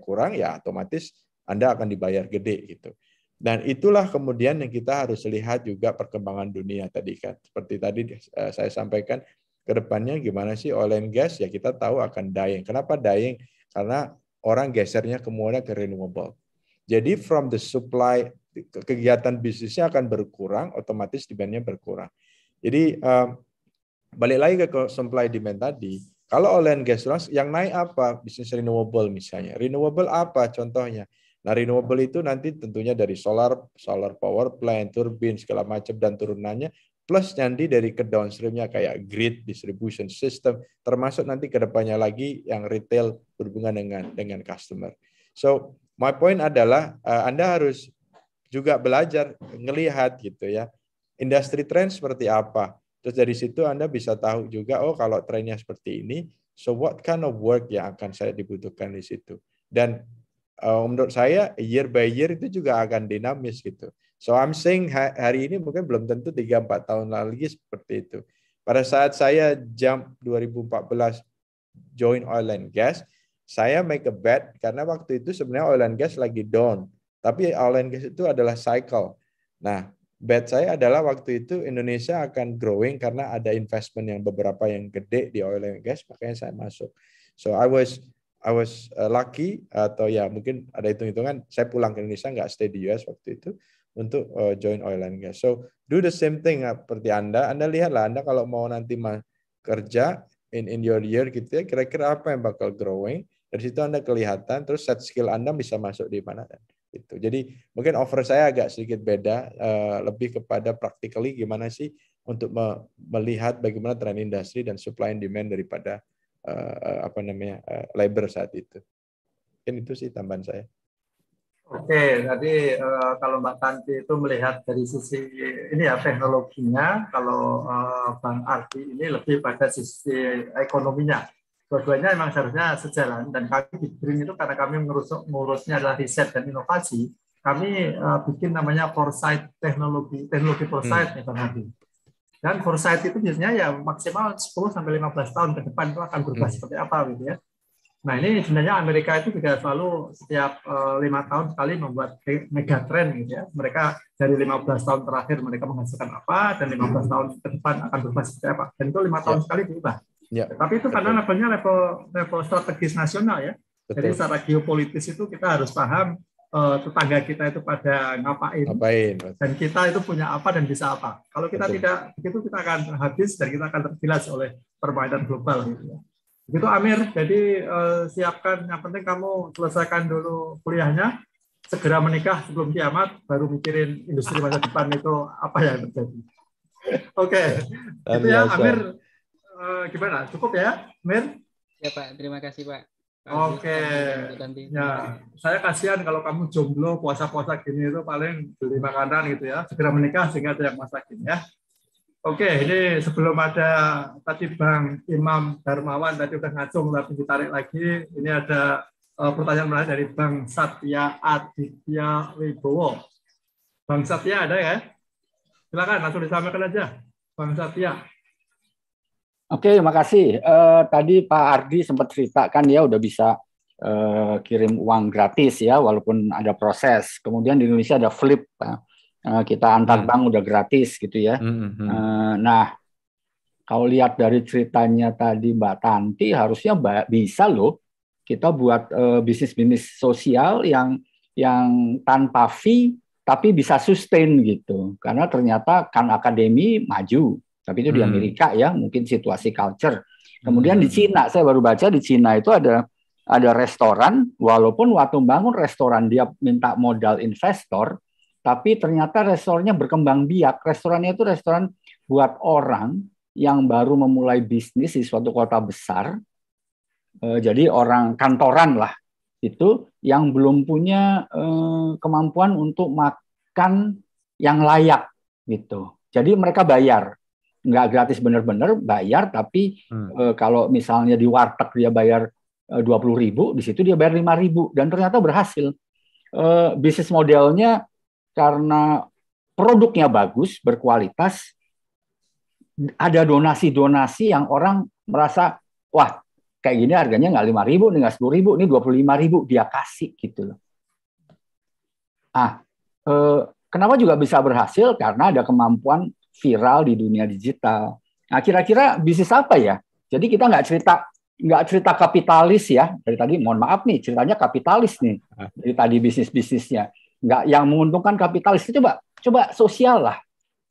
kurang, ya otomatis Anda akan dibayar gede gitu. Dan itulah kemudian yang kita harus lihat juga perkembangan dunia tadi kan. Seperti tadi saya sampaikan, ke depannya gimana sih oil and gas, ya kita tahu akan dying. Kenapa dying? Karena orang gesernya kemudian ke renewable. Jadi from the supply, kegiatan bisnisnya akan berkurang, otomatis demand-nya berkurang. Jadi balik lagi ke supply demand tadi, kalau oil and gas yang naik apa? Bisnis renewable misalnya. Renewable apa contohnya? Nah, renewable itu nanti tentunya dari solar power plant, turbin, segala macam, dan turunannya, plus nanti dari ke downstream-nya kayak grid, distribution system, termasuk nanti ke depannya lagi yang retail berhubungan dengan customer. So, my point adalah Anda harus juga belajar, ngelihat gitu ya, industri trend seperti apa. Terus dari situ Anda bisa tahu juga, oh kalau trennya seperti ini, so what kind of work yang akan saya dibutuhkan di situ. Dan menurut saya year by year itu juga akan dinamis gitu. So I'm saying hari ini mungkin belum tentu 3-4 tahun lagi seperti itu. Pada saat saya jump 2014 join oil and gas, saya make a bet karena waktu itu sebenarnya oil and gas lagi down. Tapi oil and gas itu adalah cycle. Nah, bet saya adalah waktu itu Indonesia akan growing karena ada investment yang beberapa yang gede di oil and gas, makanya saya masuk. So I was lucky, atau ya mungkin ada hitung-hitungan, saya pulang ke Indonesia, nggak stay di US waktu itu, untuk join oil and gas. So do the same thing seperti Anda lihatlah, Anda kalau mau nanti kerja in your year gitu ya, kira-kira apa yang bakal growing, dari situ Anda kelihatan, terus set skill Anda bisa masuk di mana dan itu. Jadi mungkin offer saya agak sedikit beda, lebih kepada practically gimana sih untuk melihat bagaimana tren industri dan supply and demand daripada labor saat itu. Mungkin itu sih tambahan saya. Oke, tadi kalau Mbak Tanti itu melihat dari sisi ini ya teknologinya, kalau Bang Ardi ini lebih pada sisi ekonominya. Dua-duanya memang seharusnya sejalan, dan kami di BRIN itu karena kami mengurusnya adalah riset dan inovasi, kami bikin namanya foresight teknologi foresight nih Bang Ardi. Dan foresight itu biasanya ya maksimal 10-15 tahun ke depan itu akan berubah seperti apa gitu ya. Nah ini sebenarnya Amerika itu juga selalu setiap 5 tahun sekali membuat megatrend gitu ya. Mereka dari 15 tahun terakhir mereka menghasilkan apa, dan 15 tahun ke depan akan berubah seperti apa. Dan itu 5 tahun sekali berubah. Ya. Tapi itu karena levelnya level strategis nasional ya. Betul. Jadi secara geopolitis itu kita harus paham tetangga kita itu pada ngapain, dan kita itu punya apa dan bisa apa. Kalau kita tidak begitu, kita akan habis dan kita akan tergilas oleh permainan global gitu ya. Begitu Amir, jadi siapkan, yang penting kamu selesaikan dulu kuliahnya, segera menikah sebelum kiamat, baru mikirin industri masa depan itu apa yang terjadi. Oke. Itu ya Amir, gimana? Cukup ya Amir? Ya Pak, terima kasih Pak. Oke, ya saya kasihan kalau kamu jomblo puasa-puasa gini itu paling beli makanan gitu ya, segera menikah sehingga ada yang masakin ya. Oke, ini sebelum ada tadi Bang Imam Darmawan tadi udah ngacung tapi ditarik lagi, ini ada pertanyaan menarik dari Bang Satya Aditya Wibowo. Bang Satya ada ya? Silakan langsung disampaikan aja, Bang Satya. Oke, makasih. Tadi Pak Ardi sempat ceritakan ya udah bisa kirim uang gratis ya, walaupun ada proses. Kemudian di Indonesia ada flip, kita antar bank udah gratis gitu ya. Nah, kalau lihat dari ceritanya tadi Mbak Tanti, harusnya bisa loh kita buat bisnis-bisnis sosial yang tanpa fee tapi bisa sustain gitu. Karena ternyata Khan Academy maju. Tapi itu di Amerika ya, mungkin situasi culture. Kemudian di Cina, saya baru baca di Cina itu ada restoran, walaupun waktu bangun restoran dia minta modal investor, tapi ternyata restorannya berkembang biak. Restorannya itu restoran buat orang yang baru memulai bisnis di suatu kota besar. Jadi orang kantoran lah, itu yang belum punya kemampuan untuk makan yang layak gitu. Jadi mereka bayar. Nggak gratis benar-benar, bayar, tapi kalau misalnya di warteg dia bayar 20.000, di situ dia bayar 5.000, dan ternyata berhasil. Bisnis modelnya karena produknya bagus, berkualitas, ada donasi-donasi yang orang merasa, wah kayak gini harganya nggak 5.000, nih nggak 10.000, ini 25.000, dia kasih gitu loh. Kenapa juga bisa berhasil? Karena ada kemampuan viral di dunia digital. Nah, kira-kira bisnis apa ya? Jadi kita nggak cerita kapitalis ya. Dari tadi, mohon maaf nih, ceritanya kapitalis nih. Dari tadi bisnisnya nggak yang menguntungkan kapitalis. Coba sosial lah.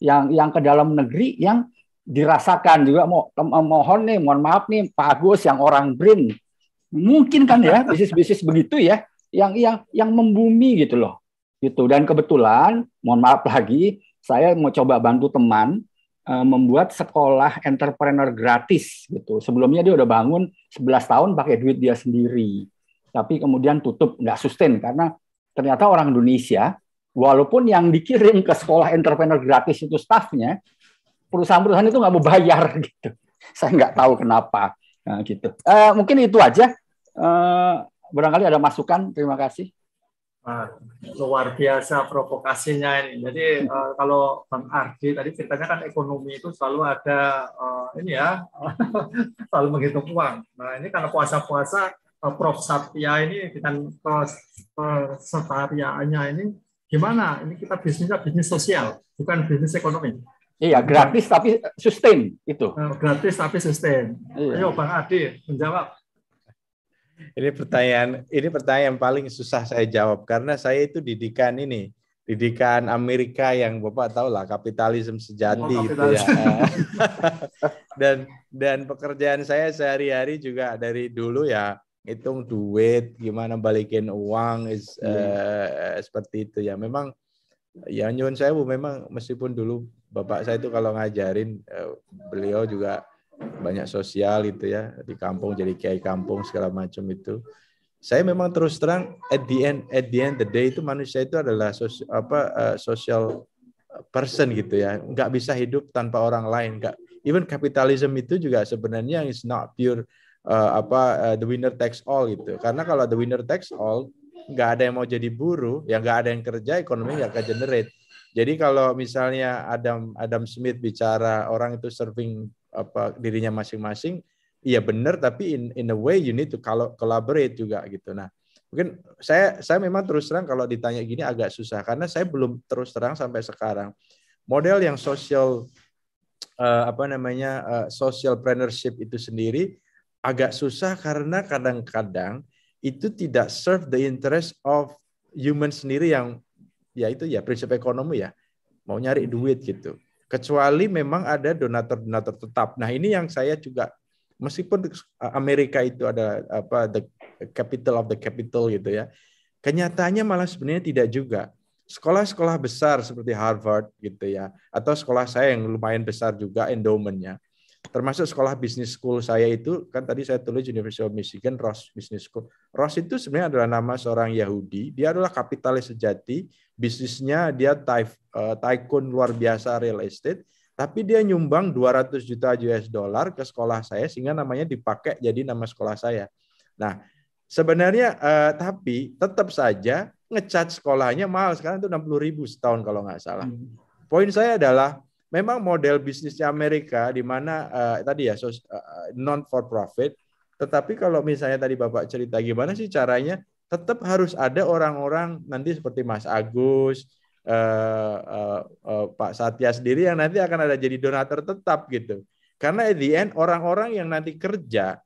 Yang ke dalam negeri yang dirasakan juga. Mohon maaf nih Pak Agus yang orang BRIN. Mungkin kan ya bisnis begitu ya, yang membumi gitu loh. Gitu. Dan kebetulan, mohon maaf lagi, saya mau coba bantu teman membuat sekolah entrepreneur gratis gitu. Sebelumnya dia udah bangun 11 tahun pakai duit dia sendiri. Tapi kemudian tutup, nggak sustain karena ternyata orang Indonesia, walaupun yang dikirim ke sekolah entrepreneur gratis itu staffnya, perusahaan-perusahaan itu nggak mau bayar gitu. Saya nggak tahu kenapa. Nah, gitu. Mungkin itu aja. Barangkali ada masukan. Terima kasih. Luar biasa provokasinya ini. Jadi kalau Bang Ardi tadi ceritanya kan ekonomi itu selalu ada ini ya selalu menghitung uang. Nah ini karena puasa-puasa Prof Satya ini dengan kesetariaannya ini gimana? Ini kita bisnisnya bisnis sosial, bukan bisnis ekonomi. Iya, gratis tapi sustain itu. Gratis tapi sustain. Iya. Ayo Bang Ardi menjawab. Ini pertanyaan paling susah saya jawab karena saya itu didikan Amerika yang Bapak tahu lah, kapitalisme sejati gitu ya. dan pekerjaan saya sehari-hari juga dari dulu ya hitung duit, gimana balikin uang seperti itu ya. Memang ya nyuwun sewu, memang meskipun dulu Bapak saya itu kalau ngajarin beliau juga banyak sosial itu ya, di kampung jadi kiai kampung segala macam itu. Saya memang terus terang at the end the day itu manusia itu adalah social person gitu ya, nggak bisa hidup tanpa orang lain. Nggak, even kapitalisme itu juga sebenarnya is not pure the winner takes all gitu. Karena kalau the winner takes all, nggak ada yang mau jadi buruh, ya nggak ada yang kerja, ekonomi nggak akan generate. Jadi kalau misalnya Adam Smith bicara orang itu serving dirinya masing-masing, iya benar, tapi in a way you need to collaborate juga gitu. Nah, mungkin saya memang terus terang kalau ditanya gini agak susah karena saya belum terus terang sampai sekarang model yang social socialpreneurship itu sendiri agak susah karena kadang-kadang itu tidak serve the interest of human sendiri yang ya itu ya prinsip ekonomi ya, mau nyari duit gitu. Kecuali memang ada donatur-donatur tetap. Nah, ini yang saya juga, meskipun Amerika itu ada the capital of the capital gitu ya, kenyataannya malah sebenarnya tidak juga. Sekolah-sekolah besar seperti Harvard gitu ya, atau sekolah saya yang lumayan besar juga endowment-nya, termasuk sekolah business school saya itu, kan tadi saya tulis University of Michigan, Ross Business School. Ross itu sebenarnya adalah nama seorang Yahudi, dia adalah kapitalis sejati, bisnisnya dia tycoon luar biasa real estate, tapi dia nyumbang 200 juta US dollar ke sekolah saya sehingga namanya dipakai jadi nama sekolah saya. Nah, sebenarnya tapi tetap saja ngecat sekolahnya mahal, sekarang itu 60.000 setahun kalau nggak salah. Poin saya adalah memang model bisnisnya Amerika di mana tadi ya non for profit, tetapi kalau misalnya tadi Bapak cerita gimana sih caranya, tetap harus ada orang-orang nanti seperti Mas Agus, Pak Satya sendiri yang nanti akan ada jadi donatur tetap gitu. Karena at the end orang-orang yang nanti kerja,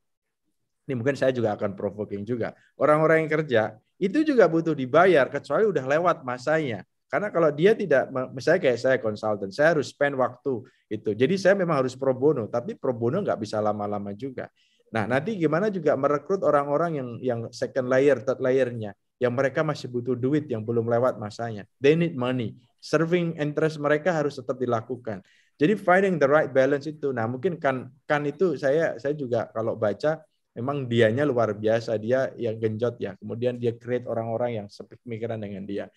ini mungkin saya juga akan provoking juga, orang-orang yang kerja itu juga butuh dibayar kecuali udah lewat masanya. Karena kalau dia tidak, misalnya kayak saya konsultan, saya harus spend waktu itu. Jadi saya memang harus pro bono, tapi pro bono nggak bisa lama-lama juga. Nah, nanti gimana juga merekrut orang-orang yang second layer, third layer-nya, yang mereka masih butuh duit, yang belum lewat masanya. They need money. Serving interest mereka harus tetap dilakukan. Jadi finding the right balance itu. Nah, mungkin kan itu saya juga kalau baca, memang dianya luar biasa. Dia yang genjot ya. Kemudian dia create orang-orang yang sepemikiran dengan dia.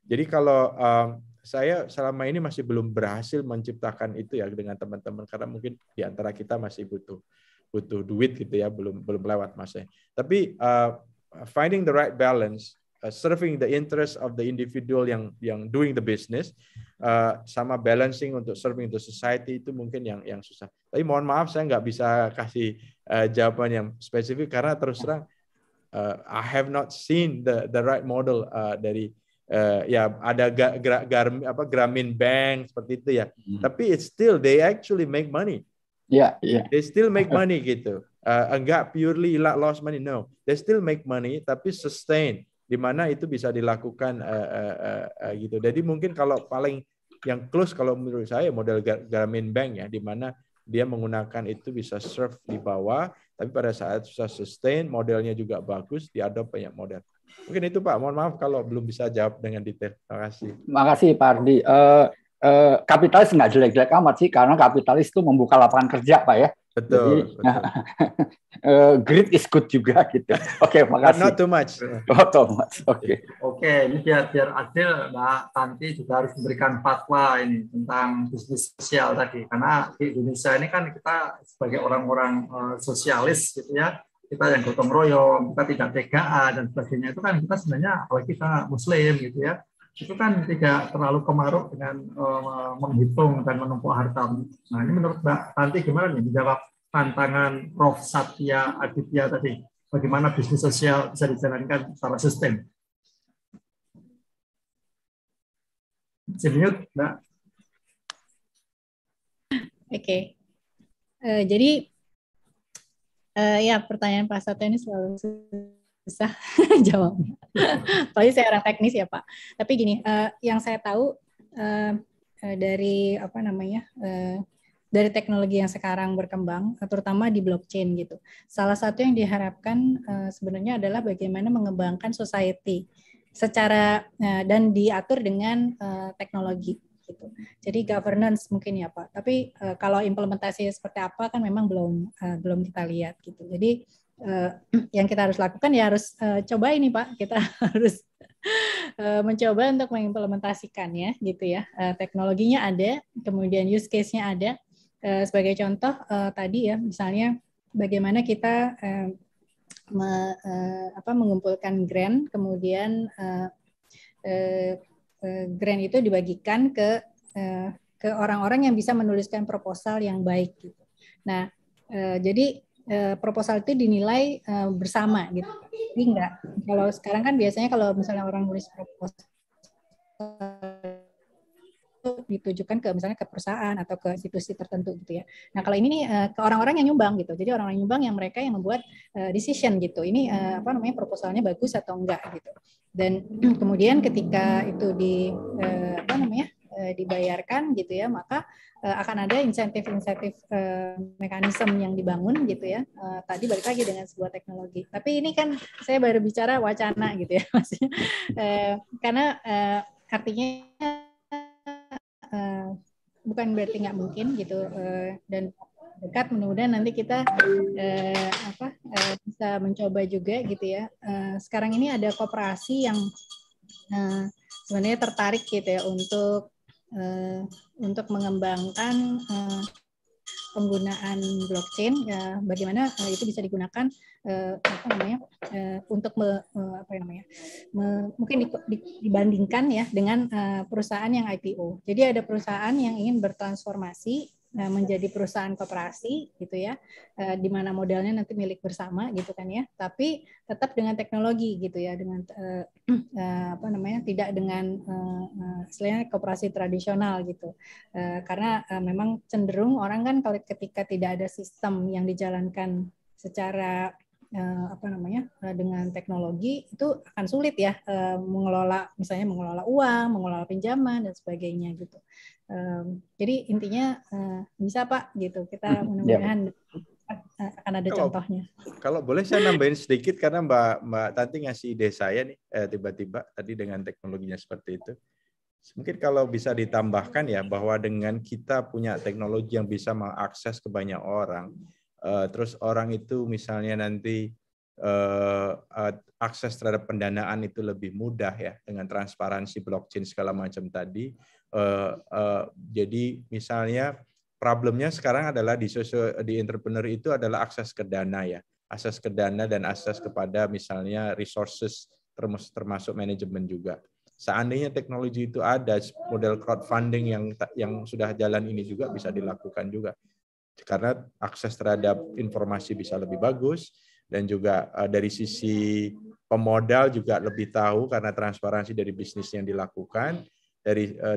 Jadi kalau saya selama ini masih belum berhasil menciptakan itu ya dengan teman-teman. Karena mungkin di antara kita masih butuh duit gitu ya, belum lewat masanya. Tapi finding the right balance, serving the interest of the individual yang doing the business, sama balancing untuk serving the society itu mungkin yang susah. Tapi mohon maaf saya nggak bisa kasih jawaban yang spesifik karena terus terang I have not seen the right model dari ya ada Grameen Bank seperti itu ya. Tapi it's still they actually make money. Yeah, yeah. They still make money gitu. Enggak purely lost money, no. They still make money tapi sustain, di mana itu bisa dilakukan gitu. Jadi mungkin kalau paling yang close kalau menurut saya model Grameen Bank ya, di mana dia menggunakan itu bisa serve di bawah, tapi pada saat susah sustain, modelnya juga bagus, diadopt banyak model. Mungkin itu Pak, mohon maaf kalau belum bisa jawab dengan detail. Terima kasih. Terima kasih Pak Ardi. Kapitalis nggak jelek-jelek amat sih, karena kapitalis itu membuka lapangan kerja Pak ya. Betul. Jadi, greed is good juga gitu. Oke, makasih. Not too much. Not too much. Oke. Oke, ini biar adil, Mbak Tanti juga harus memberikan fatwa ini tentang bisnis sosial tadi. Karena di Indonesia ini kan kita sebagai orang-orang sosialis gitu ya, kita yang gotong royong, kita tidak tegaan dan sebagainya, itu kan kita sebenarnya, apalagi kita Muslim gitu ya, itu kan tidak terlalu kemaruk dengan menghitung dan menumpuk harta. Nah, ini menurut Mbak Tanti gimana nih menjawab tantangan Prof. Satya Aditya tadi? Bagaimana bisnis sosial bisa dijalankan secara sustain? Simut, Mbak. Oke. Jadi ya pertanyaan Pak Satya ini selalu susah jawabnya. Apalagi saya orang teknis ya Pak. Tapi gini, yang saya tahu dari dari teknologi yang sekarang berkembang, terutama di blockchain gitu. Salah satu yang diharapkan sebenarnya adalah bagaimana mengembangkan society secara dan diatur dengan teknologi. Gitu. Jadi governance mungkin ya Pak. Tapi kalau implementasi seperti apa kan memang belum kita lihat gitu. Jadi yang kita harus lakukan ya harus coba ini Pak, kita harus mencoba untuk mengimplementasikannya gitu ya. Teknologinya ada, kemudian use case-nya ada. Sebagai contoh tadi ya, misalnya bagaimana kita mengumpulkan grant, kemudian grant itu dibagikan ke orang-orang yang bisa menuliskan proposal yang baik gitu. Nah, jadi proposal itu dinilai bersama gitu. Jadi enggak. Kalau sekarang kan biasanya kalau misalnya orang nulis proposal ditujukan ke misalnya ke perusahaan atau ke institusi tertentu gitu ya. Nah, kalau ini nih ke orang-orang yang nyumbang gitu. Jadi orang-orang nyumbang yang mereka yang membuat decision gitu. Ini proposalnya bagus atau enggak gitu. Dan kemudian ketika itu dibayarkan gitu ya, maka akan ada insentif-insentif mekanisme yang dibangun gitu ya. Tadi balik lagi dengan sebuah teknologi. Tapi ini kan saya baru bicara wacana gitu ya, maksudnya karena artinya bukan berarti nggak mungkin gitu, dan dekat mudah-mudahan nanti kita bisa mencoba juga gitu ya. Sekarang ini ada koperasi yang sebenarnya tertarik gitu ya untuk mengembangkan penggunaan blockchain, ya, bagaimana itu bisa digunakan untuk mungkin dibandingkan ya dengan perusahaan yang IPO. Jadi ada perusahaan yang ingin bertransformasi menjadi perusahaan koperasi gitu ya, di mana modalnya nanti milik bersama gitu kan ya, tapi tetap dengan teknologi gitu ya, dengan tidak dengan istilahnya koperasi tradisional gitu, karena memang cenderung orang kan kalau ketika tidak ada sistem yang dijalankan secara dengan teknologi itu akan sulit ya mengelola uang, mengelola pinjaman dan sebagainya gitu. Jadi intinya bisa Pak gitu, kita mudah-mudahan akan ada contohnya. Kalau boleh saya nambahin sedikit karena Mbak Tanti ngasih ide saya nih tiba-tiba tadi dengan teknologinya seperti itu. Mungkin kalau bisa ditambahkan ya bahwa dengan kita punya teknologi yang bisa mengakses ke banyak orang, terus orang itu misalnya nanti akses terhadap pendanaan itu lebih mudah ya dengan transparansi blockchain segala macam tadi. Jadi misalnya problemnya sekarang adalah di entrepreneur itu adalah akses ke dana ya, akses ke dana dan akses kepada misalnya resources termasuk manajemen juga. Seandainya teknologi itu ada, model crowdfunding yang sudah jalan ini juga bisa dilakukan juga. Karena akses terhadap informasi bisa lebih bagus, dan juga dari sisi pemodal juga lebih tahu karena transparansi dari bisnis yang dilakukan,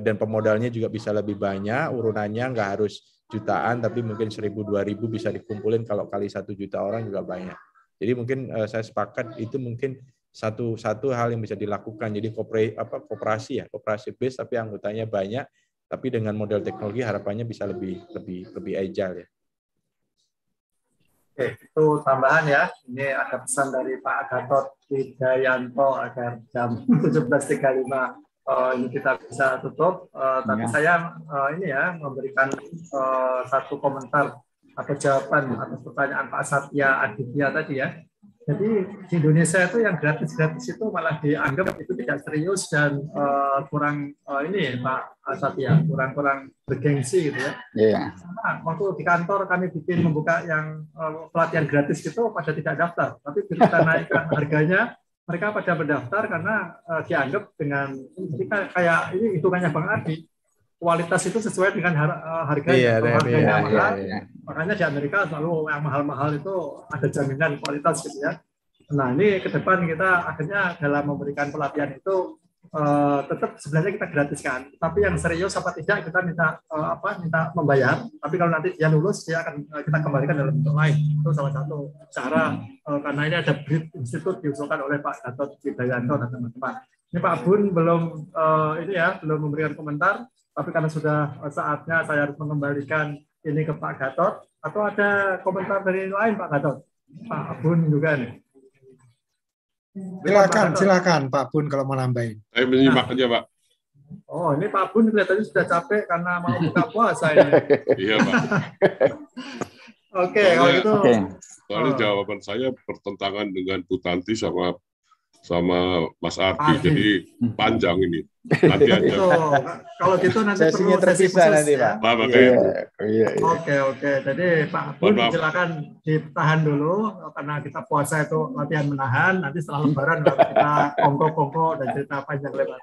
dan pemodalnya juga bisa lebih banyak, urunannya nggak harus jutaan, tapi mungkin 1.000, 2.000 bisa dikumpulin, kalau kali 1 juta orang juga banyak. Jadi mungkin saya sepakat itu mungkin satu hal yang bisa dilakukan. Jadi koperasi base tapi anggotanya banyak, tapi dengan model teknologi harapannya bisa lebih agile ya. Oke, itu tambahan ya. Ini ada pesan dari Pak Gatot Wijayanto agar jam 17.35 ini kita bisa tutup. Tapi saya ini ya memberikan satu komentar atau jawaban atas pertanyaan Pak Satya Aditya tadi ya. Jadi di Indonesia itu yang gratis-gratis itu malah dianggap itu tidak serius dan kurang ini Pak Satya, kurang bergengsi gitu ya. Yeah. Nah, waktu di kantor kami membuka yang pelatihan gratis itu pada tidak daftar, tapi kita naikkan harganya, mereka pada mendaftar karena dianggap dengan kayak ini hitungannya Bang Adi, kualitas itu sesuai dengan harganya. Harganya mahal, makanya di Amerika selalu yang mahal-mahal itu ada jaminan kualitas gitu ya. Nah ini ke depan kita akhirnya dalam memberikan pelatihan itu tetap sebenarnya kita gratiskan, tapi yang serius apa tidak kita minta membayar. Tapi kalau nanti dia lulus dia akan kita kembalikan dalam bentuk lain. Itu salah satu cara karena ini ada BRIT Institute diusulkan oleh Pak Gatot Wijayanto dan teman-teman. Ini Pak Bun belum belum memberikan komentar. Tapi karena sudah saatnya saya harus mengembalikan ini ke Pak Gatot. Atau ada komentar dari lain Pak Gatot? Pak Bun juga nih. Silakan Pak Bun kalau mau nambahin. Saya menyimak aja Pak. Oh ini Pak Bun kelihatannya sudah capek karena mau buka puasa ini. Iya Pak. Oke, kalau gitu. Soalnya jawaban saya bertentangan dengan Bu Tanti sama Mas Ardi, jadi panjang ini. Nanti aja. Kalau gitu nanti perlu sesi khusus nanti, Pak. Oke. Jadi Pak Bun silakan ditahan dulu karena kita puasa itu latihan menahan. Nanti setelah Lebaran kita kongko-kongko dan cerita panjang lebar.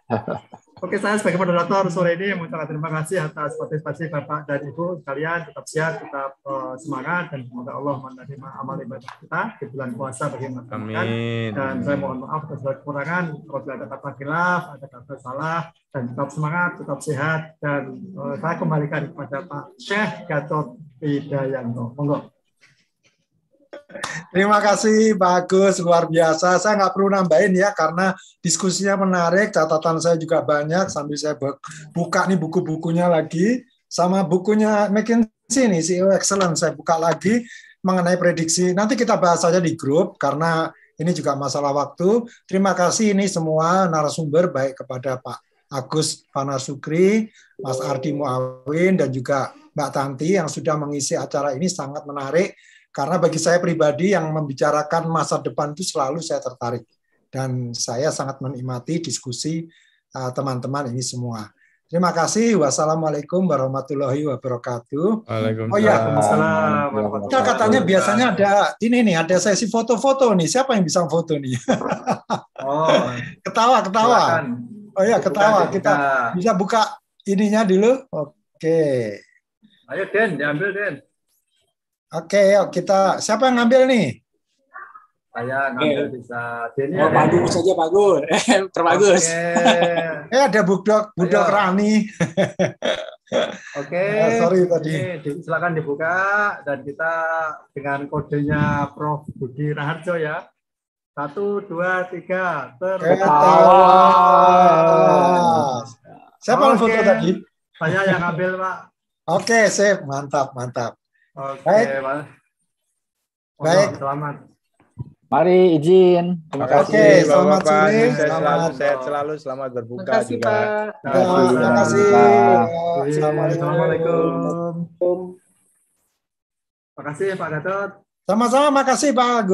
Oke, saya sebagai moderator sore ini mengucapkan terima kasih atas partisipasi Bapak dan Ibu sekalian. Tetap sehat, tetap semangat, dan semoga Allah menerima amal ibadah kita di bulan puasa bagi masyarakat. Amin. Dan saya mohon maaf atas segala kekurangan, apabila ada kata khilaf, ada kata salah, dan tetap semangat, tetap sehat, dan saya kembalikan kepada Pak Syekh Gatot Wijayanto. Monggo. Terima kasih Pak Agus, luar biasa. Saya nggak perlu nambahin ya, karena diskusinya menarik, catatan saya juga banyak, sambil saya buka nih buku-bukunya lagi, sama bukunya McKinsey nih, CEO Excellence, saya buka lagi mengenai prediksi. Nanti kita bahas saja di grup, karena ini juga masalah waktu. Terima kasih ini semua narasumber, baik kepada Pak Agus Vanasukri, Mas Ardi Muawin, dan juga Mbak Tanti yang sudah mengisi acara ini, sangat menarik. Karena bagi saya pribadi yang membicarakan masa depan itu selalu saya tertarik. Dan saya sangat menikmati diskusi teman-teman ini semua. Terima kasih. Wassalamualaikum warahmatullahi wabarakatuh. Waalaikumsalam. Oh ya, kita katanya biasanya ada ini nih, ada sesi foto-foto nih. Siapa yang bisa foto nih? Oh, ketawa. Silakan. Oh ya, ketawa. Kita bisa buka ininya dulu. Oke. Ayo Den, diambil Den. Oke, yuk kita. Siapa yang ngambil nih? Saya ngambil bisa. Oh, Pak Agus saja Pak Gus. Terbagus. Ada Budok Rani. Oke. Sorry tadi. Silakan dibuka dan kita dengan kodenya Prof. Budi Raharjo ya. 1, 2, 3. Tertawa. Siapa yang foto tadi? Saya yang ngambil Pak. Oke, sip. Mantap. Oke, baik. Selamat. Mari izin. Terima kasih. Selamat sore. Sehat selalu. Selamat berbuka kasih, juga. Pak. Terima kasih. Assalamualaikum. Terima kasih Pak Gatot. Sama-sama. Makasih Pak Agus.